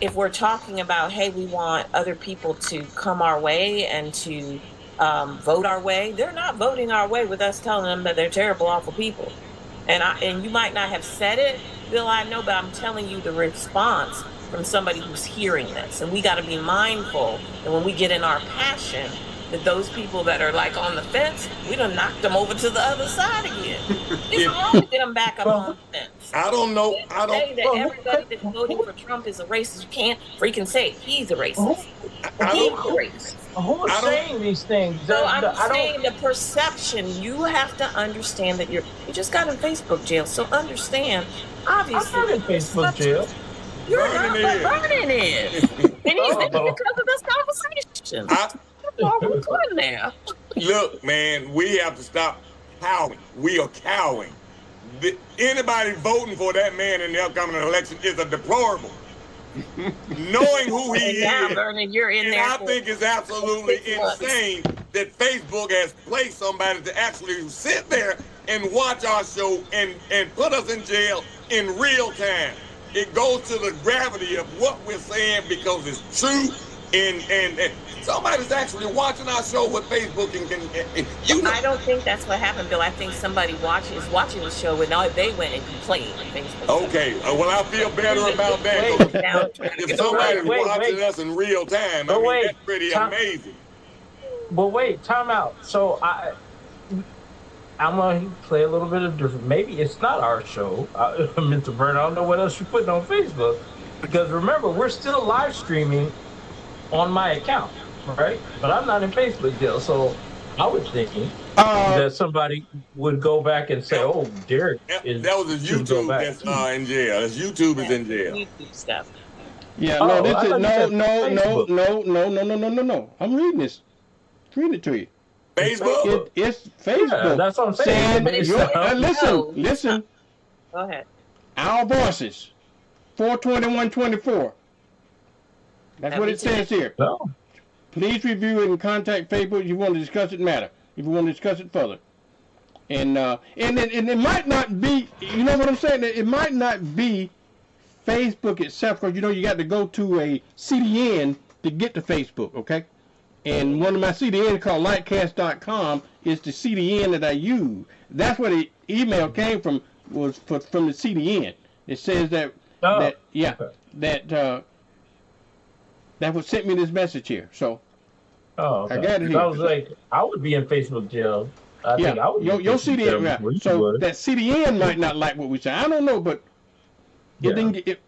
if we're talking about, hey, we want other people to come our way and to vote our way, they're not voting our way with us telling them that they're terrible, awful people. And you might not have said it, Bill, I know, but I'm telling you the response from somebody who's hearing this. And we got to be mindful that when we get in our passion, that those people that are like on the fence, we done knocked them over to the other side again. It's wrong to get them back up on the fence. I don't know. I don't say that everybody that's voting for Trump is a racist. You can't freaking say it. He's a racist. He's a racist. Who is saying these things? So I'm saying the perception. You have to understand that you just got in Facebook jail. So understand, obviously. I'm not in Facebook jail. You're not, but Vernon is. And he's in because of this conversation. That's all we're doing there. Look, man, we have to stop cowing. We are cowing. Anybody voting for that man in the upcoming election is a deplorable. Knowing who he is, Vernon, you're in and there. I think it's absolutely insane that Facebook has placed somebody to actually sit there and watch our show and put us in jail in real time. It goes to the gravity of what we're saying because it's true, and somebody's actually watching our show with Facebook, and you know. I don't think that's what happened, Bill. I think somebody is watching the show, and now they went and complained on Facebook. Okay, well, I feel better about that. If somebody's watching us in real time, I mean, that's pretty amazing. But wait, time out. So I'm going to play a little bit of different. Maybe it's not our show, Mr. Vernon. I don't know what else you're putting on Facebook. Because remember, we're still live streaming on my account, right? But I'm not in Facebook jail. So I was thinking that somebody would go back and say, oh, Derek is. That was a YouTube that's in jail. That's YouTube is in jail. YouTube stuff. Yeah, no, this is no. I'm reading this. Read it to you. Facebook? It's Facebook. Yeah, that's what I'm saying. Listen. Go ahead. Our voices, 42124. That's what it says here. No. Please review it and contact Facebook if you want to discuss it matter. If you want to discuss it further. And it might not be, you know what I'm saying? It might not be Facebook itself, because you got to go to a CDN to get to Facebook, okay? And one of my CDN called lightcast.com is the CDN that I use. That's where the email came from, was from the CDN. It says that what sent me this message here. So okay. I got it here. I was like, I would be in Facebook jail. I think I would your CDN, right. So that CDN might not like what we say. I don't know, but it didn't get.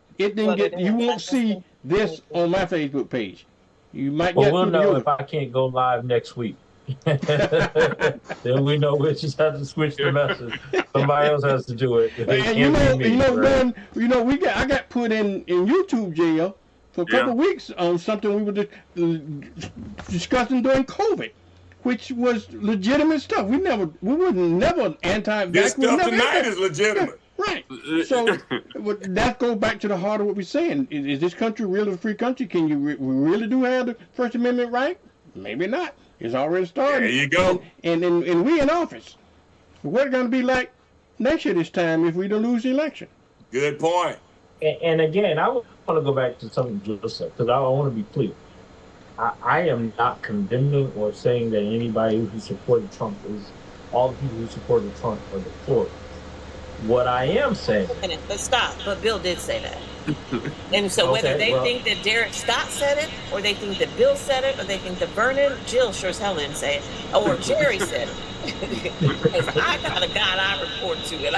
You won't see this on my Facebook page. You might get. We'll know if I can't go live next week. Then we know we just have to switch the message. Somebody else has to do it. I got put in YouTube jail for a couple of weeks on something we were discussing during COVID, which was legitimate stuff. We were never anti-vax. This stuff tonight is legitimate. Right. So that goes back to the heart of what we're saying. Is this country really a free country? Can you we really do have the First Amendment right? Maybe not. It's already started. There you go. And we in office. What going to be like next year this time if we don't lose the election? Good point. And again, I want to go back to something Jill said, because I want to be clear. I am not condemning or saying that anybody who supported Trump is all the people who supported Trump are deplorable. What I am saying. But stop. But Bill did say that. And so whether they think that Derek Scott said it, or they think that Bill said it, or they think that Vernon, Jill sure as hell didn't say it, or Jerry said it. Because I got a God I report to, and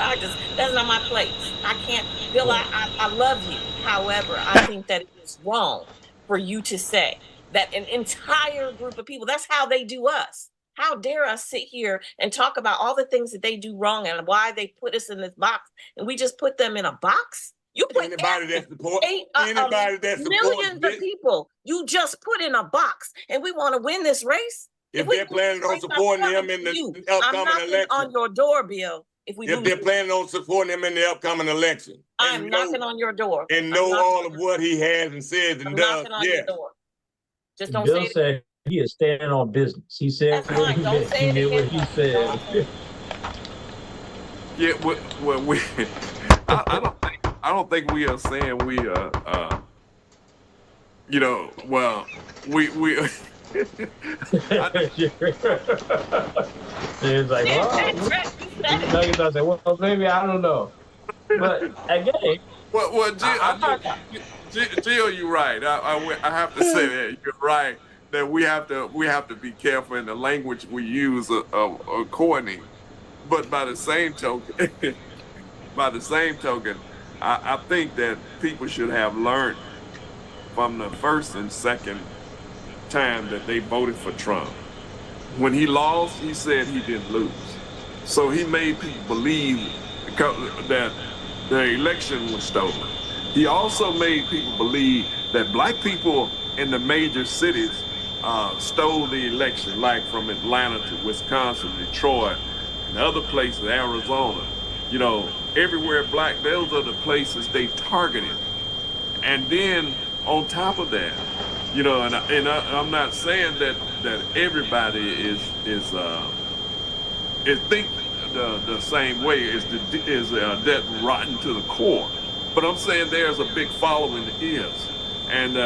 that's not my place. I can't, Bill, I love you. However, I think that it is wrong for you to say that an entire group of people, that's how they do us. How dare us sit here and talk about all the things that they do wrong and why they put us in this box, and we just put them in a box? You put anybody that supports millions of people you just put in a box, and we want to win this race. If they're planning on supporting him in the upcoming election, on your door, Bill. If they're planning on supporting him in the upcoming election, I'm knocking on your door and know all of what he has and says and does. Knocking on your door. Just don't Bill say said he is standing on business. He said what he meant. He knew what he said. Yeah, well, we. I don't think we are saying we are. You know, well, we. It's like, well, maybe I don't know, but again. Well, Jill, you're right. I have to say that you're right. That we have to be careful in the language we use accordingly. But by the same token, I think that people should have learned from the first and second time that they voted for Trump. When he lost, he said he didn't lose. So he made people believe that the election was stolen. He also made people believe that black people in the major cities stole the election, like from Atlanta to Wisconsin, Detroit, and other places, Arizona. You know, everywhere black, those are the places they targeted. And then on top of that, you know, and I'm not saying that everybody is think the same way, is that rotten to the core. But I'm saying there's a big following is, and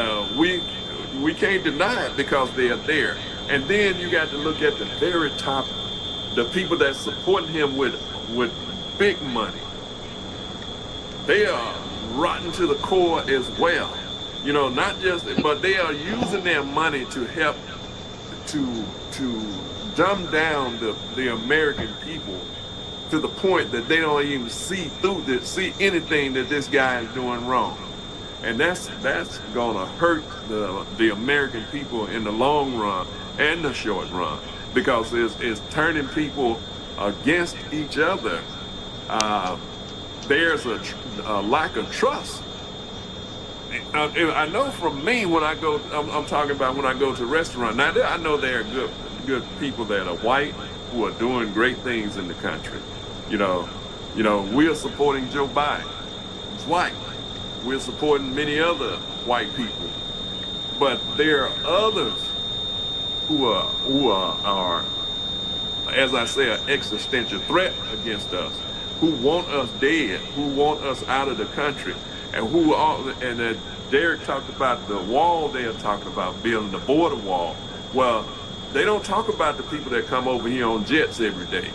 we can't deny it because they are there. And then you got to look at the very top, the people that supporting him with big money. They are rotten to the core as well. You know, not just, but they are using their money to help to dumb down the American people to the point that they don't even see anything that this guy is doing wrong. And that's gonna hurt the American people in the long run and the short run, because it's turning people against each other. There's a lack of trust. I know from me when I go, I'm talking about when I go to a restaurant. Now I know there are good people that are white who are doing great things in the country. You know, we are supporting Joe Biden. He's white. We're supporting many other white people. But there are others who are, as I say, an existential threat against us, who want us dead, who want us out of the country. And Derek talked about the wall they are talking about, building the border wall. Well, they don't talk about the people that come over here on jets every day,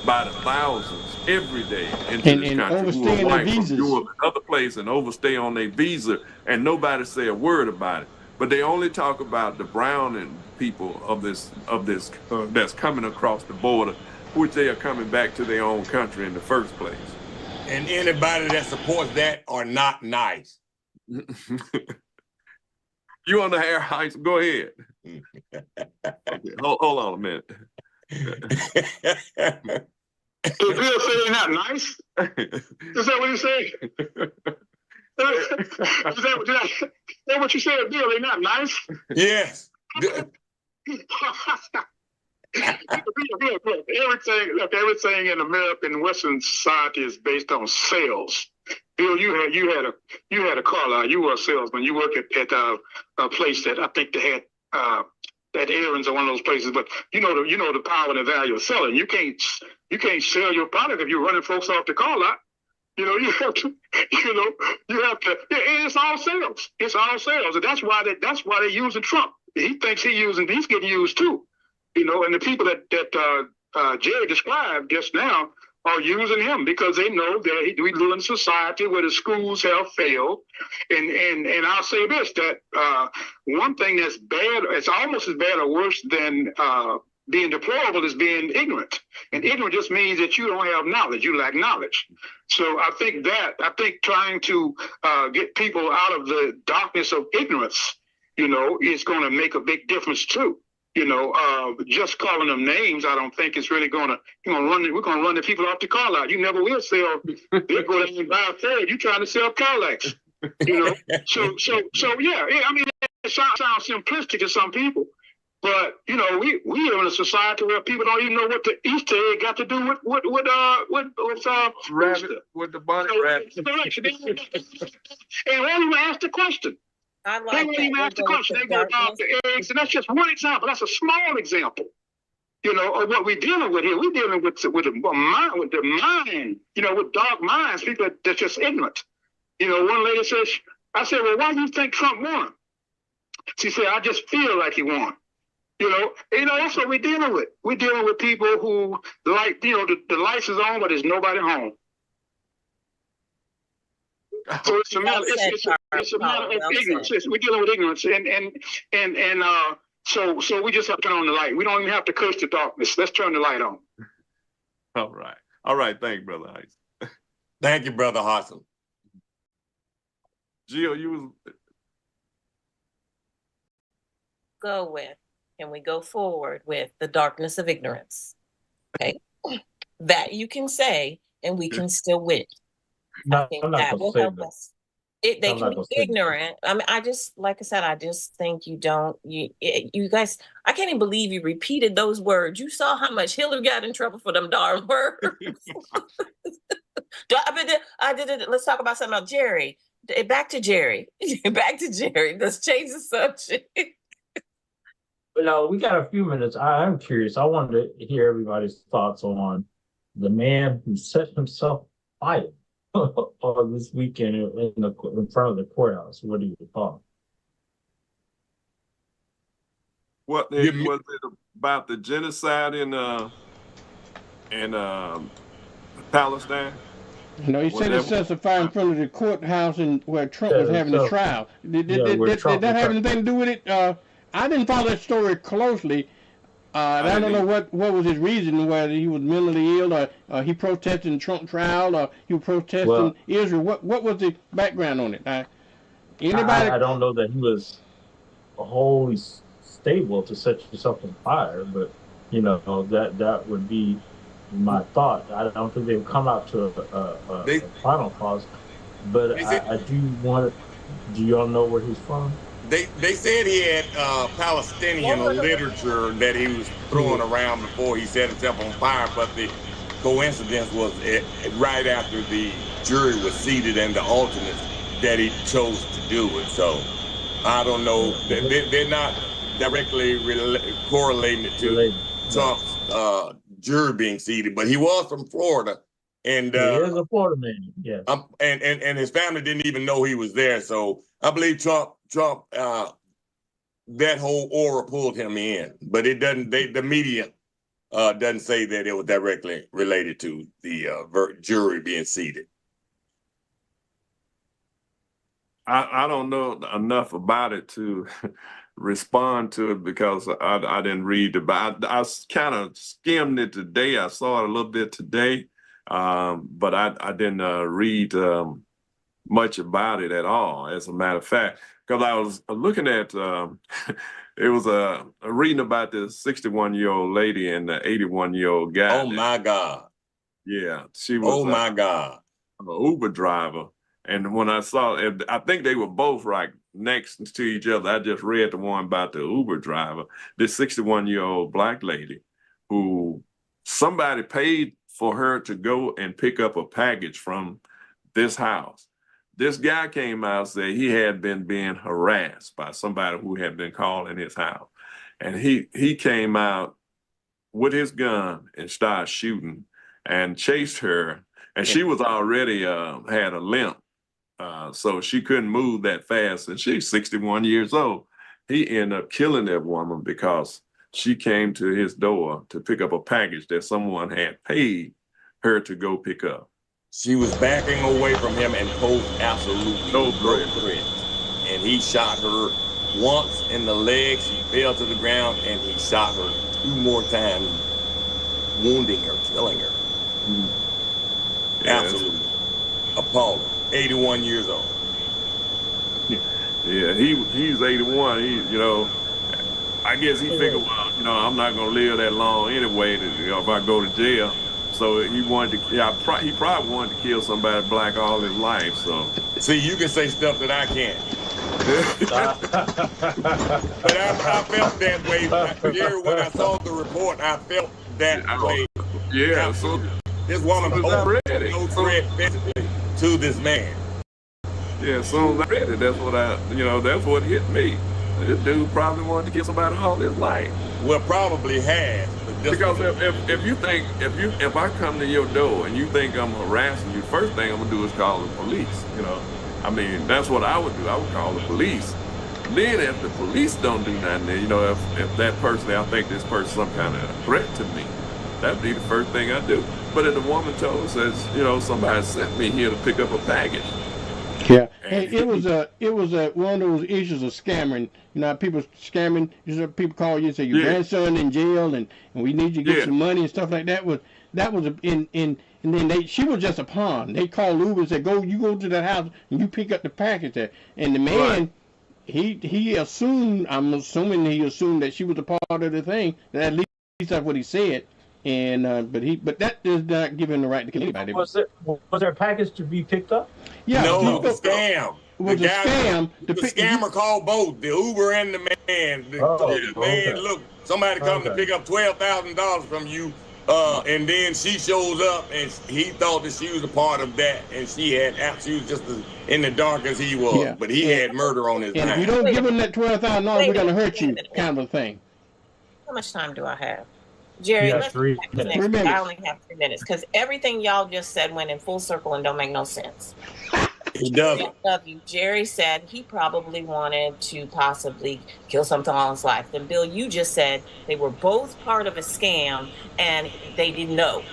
by the thousands, every day into this country, who are white from Europe and other places and overstay on their visa, and nobody say a word about it. But they only talk about the brown and people of this that's coming across the border, which they are coming back to their own country in the first place. And anybody that supports that are not nice. You on the hair heights? Go ahead. Okay, hold on a minute. Did Bill say they're not nice? Is that what you said? Is that what you said, Bill? They're not nice? Yes. Everything in American Western society is based on sales. Bill, you had a car lot. You were a salesman. You worked at a place that I think they had that Aaron's are one of those places. But you know the power and the value of selling. You can't sell your product if you're running folks off the car lot. You have to. It's all sales. It's all sales, and that's why they're using Trump. He thinks he's getting used too. And the people that Jerry described just now are using him because they know that we live in a society where the schools have failed. And I'll say this, that one thing that's bad, it's almost as bad or worse than being deplorable is being ignorant. And ignorant just means that you don't have knowledge, you lack knowledge. So I think trying to get people out of the darkness of ignorance, is going to make a big difference too. Just calling them names, I don't think it's really we're going to run the people off the car lot. You never will sell. They go down and buy a Ford. You trying to sell Cadillacs, So yeah. I mean, it sounds simplistic to some people, but we live in a society where people don't even know what the Easter egg got to do with rabbit with the bunny rabbit. And why do you ask the question? I like They won't even ask the question. They go about the eggs, and that's just one example. That's a small example, of what we're dealing with here. We're dealing with the mind, with dark minds, people that's just ignorant. One lady says, I said, well, why do you think Trump won? She said, I just feel like he won. That's what we're dealing with. We're dealing with people who like, the lights is on, but there's nobody home. So it's a matter of ignorance. We're dealing with ignorance, and so we just have to turn on the light. We don't even have to curse the darkness. Let's turn the light on. All right. Thank you, Brother Ice. Thank you, Brother Hodson. Jill, you was go with, and we go forward with the darkness of ignorance. Okay, that you can say, and we can still win. No, I think I'm not that gonna will say help that. us. They I'm not can gonna be say that. ignorant. I mean, like I said, I just think you guys, I can't even believe you repeated those words. You saw how much Hillary got in trouble for them darn words. I did it. Let's talk about something else. Jerry, back to Jerry. Let's change the subject. But no, we got a few minutes. I'm curious. I wanted to hear everybody's thoughts on the man who set himself fire on this weekend in front of the courthouse. What do you thought? was it about the genocide in Palestine? No, he set himself afire in front of the courthouse where Trump was having the trial. Did that have anything to do with it? I didn't follow that story closely. I don't know what was his reason, whether he was mentally ill or he protested the Trump trial or he was protesting Israel. What was the background on it? Anybody? I don't know that he was wholly stable to set yourself on fire, but that would be my thought. I don't think they would come out to a final cause, but I do want to. Do y'all know where he's from? They said he had Palestinian literature that he was throwing around before he set himself on fire, but the coincidence was right after the jury was seated and the alternates that he chose to do it. So I don't know. They're not directly correlating it to Trump's jury being seated, but he was from Florida. And he is a Florida man, yeah. And his family didn't even know he was there. So I believe Trump, that whole aura pulled him in, but it doesn't. The media doesn't say that it was directly related to the jury being seated. I don't know enough about it to respond to it because I didn't read about. I kind of skimmed it today. I saw it a little bit today, but I didn't read much about it at all. As a matter of fact, because I was looking at it was a reading about this 61-year-old lady and the 81-year-old guy. Oh my God! Yeah, she was. Oh my God! An Uber driver. And when I saw it, I think they were both right next to each other. I just read the one about the Uber driver, this 61-year-old black lady. who somebody paid for her to go and pick up a package from this house. This guy came out and said he had been being harassed by somebody who had been calling his house. And he came out with his gun and started shooting and chased her. And she was already had a limp. So she couldn't move that fast. And she's 61 years old. He ended up killing that woman because she came to his door to pick up a package that someone had paid her to go pick up. She was backing away from him and posed absolutely No threat. threat. And he shot her once in the leg. She fell to the ground, and he shot her 2 more times, wounding her, killing her. Yes. Absolutely appalling. 81 years old. Yeah, he's 81. I guess he figured, well, I'm not gonna live that long anyway. If I go to jail, so he wanted to. Yeah, he probably wanted to kill somebody black all his life. So See, you can say stuff that I can't. But I felt that way, Jerry. When I saw the report, I felt that way. Yeah, so This woman So posed ready. no threat physically to this man. yeah, as soon as I read it, that's what hit me. This dude probably wanted to kill somebody all his life. Well, probably has. But just Because if I come to your door and you think I'm harassing you, first thing I'm gonna do is call the police. I mean, that's what I would do. I would call the police. Then if the police don't do nothing, then, if that person, I think this person's some kind of threat to me, that'd be the first thing I do. But if the woman says, somebody sent me here to pick up a package. Yeah, hey, it was one of those issues of scamming. People scamming. People call you and say your grandson in jail, and we need you to get some money and stuff like that. And then she was just a pawn. They called Uber and said, you go to that house and you pick up the package there. And the man, he assumed, I'm assuming he assumed that she was a part of the thing. At least that's what he said. And but that does not give him the right to kill anybody. Was there a package to be picked up? Yeah, no, it was a scam. It was a scam. The scammer called both the Uber and the man. The man, look, somebody come to pick up $12,000 from you, and then she shows up, and he thought that she was a part of that, and she was just as in the dark as he was, but he had murder on his mind. And if you don't give him that $12,000, we're gonna hurt you, kind of a thing. How much time do I have? Jerry, let's 3 go back to the minutes. next. I only have 3 minutes because everything y'all just said went in full circle and don't make no sense. He doesn't. I love you. Jerry said he probably wanted to possibly kill something all his life. Then Bill, you just said they were both part of a scam and they didn't know.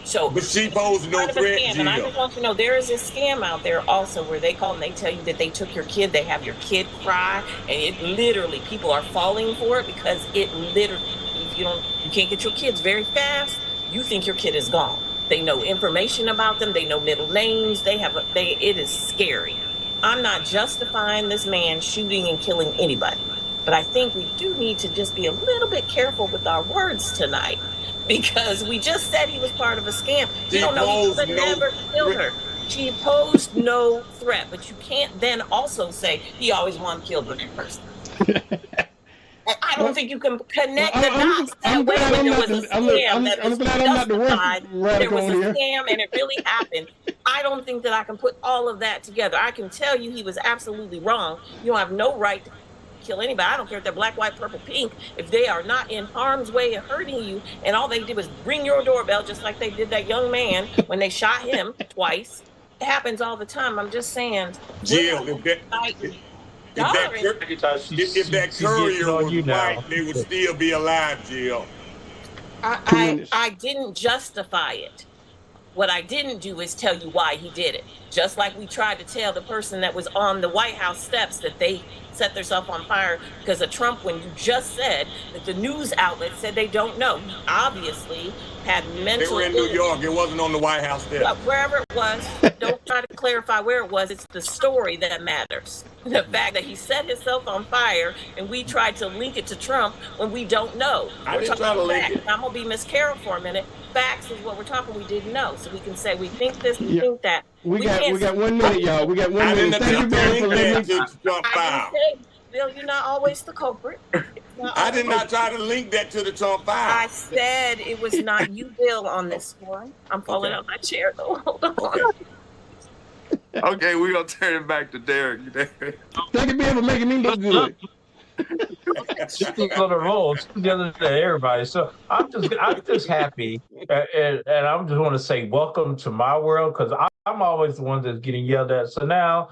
So, but she posed no threat. And I just want you to know there is a scam out there also where they call and they tell you that they took your kid. They have your kid cry, and it literally people are falling for it because it literally. If you can't get your kids very fast, you think your kid is gone. They know information about them. They know middle names. It is scary. I'm not justifying this man shooting and killing anybody, but I think we do need to just be a little bit careful with our words tonight because we just said he was part of a scam. You don't know he could have never killed her. She posed no threat, but you can't then also say he always wanted to kill the next person. I don't think you can connect the dots that way when there was a scam that was justified. There was a scam and it really happened. I don't think that I can put all of that together. I can tell you he was absolutely wrong. You don't have no right to kill anybody. I don't care if they're black, white, purple, pink. If they are not in harm's way of hurting you, and all they did was ring your doorbell, just like they did that young man when they shot him twice. It happens all the time. I'm just saying. Jill, if that courier was white, they would still be alive, Jill. I didn't justify it. What I didn't do is tell you why he did it. Just like we tried to tell the person that was on the White House steps that they set themselves on fire because of Trump, when you just said that the news outlet said they don't know. He obviously had mental. They were in New York. It wasn't on the White House steps. Wherever it was, don't try to clarify where it was. It's the story that matters. The fact that he set himself on fire and we tried to link it to Trump when we don't know. I didn't try to link it. I'm going to be Miss Carol for a minute. Facts is what we're talking. We didn't know. So we can say we think this, we think that. We got 1 minute, y'all. We got 1 minute. Thank you, Bill, for letting me. Bill, you're not always the culprit. I did not try to link that to the Trump I file. said it was not you, Bill, on this one. I'm falling out my chair though. Hold on. Okay. Okay, we're gonna turn it back to Derek. Thank you, Bill, for making me look good. She's on a roll together to everybody. So I'm just happy, and I just want to say welcome to my world, because I'm always the one that's getting yelled at. So now,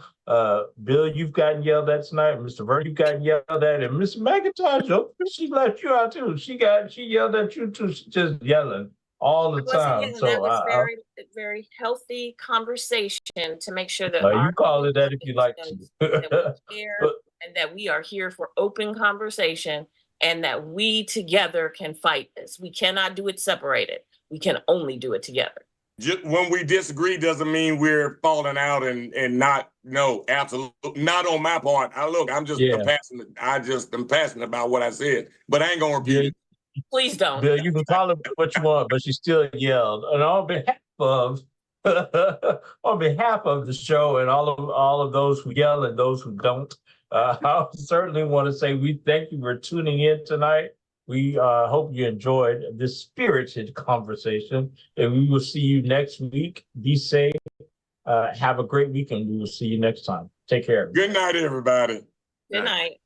Bill, you've gotten yelled at tonight. Mr. Vern, you've gotten yelled at, and Miss McIntosh, oh, she let you out too. She yelled at you too. She's just yelling all the time. That So was very healthy conversation to make sure that you call it that if you like to. that we share and that we are here for open conversation, and that we together can fight this. We cannot do it separated. We can only do it together. Just when we disagree doesn't mean we're falling out and not. No, absolutely not on my part. I'm just passionate. I'm passionate about what I said, but I ain't gonna repeat it. Please don't. Bill, you can call her what you want, but she still yelled. And on behalf of the show and all of those who yell and those who don't, I certainly want to say we thank you for tuning in tonight. We hope you enjoyed this spirited conversation, and we will see you next week. Be safe. Have a great weekend. We will see you next time. Take care. Good night, everybody. Good night.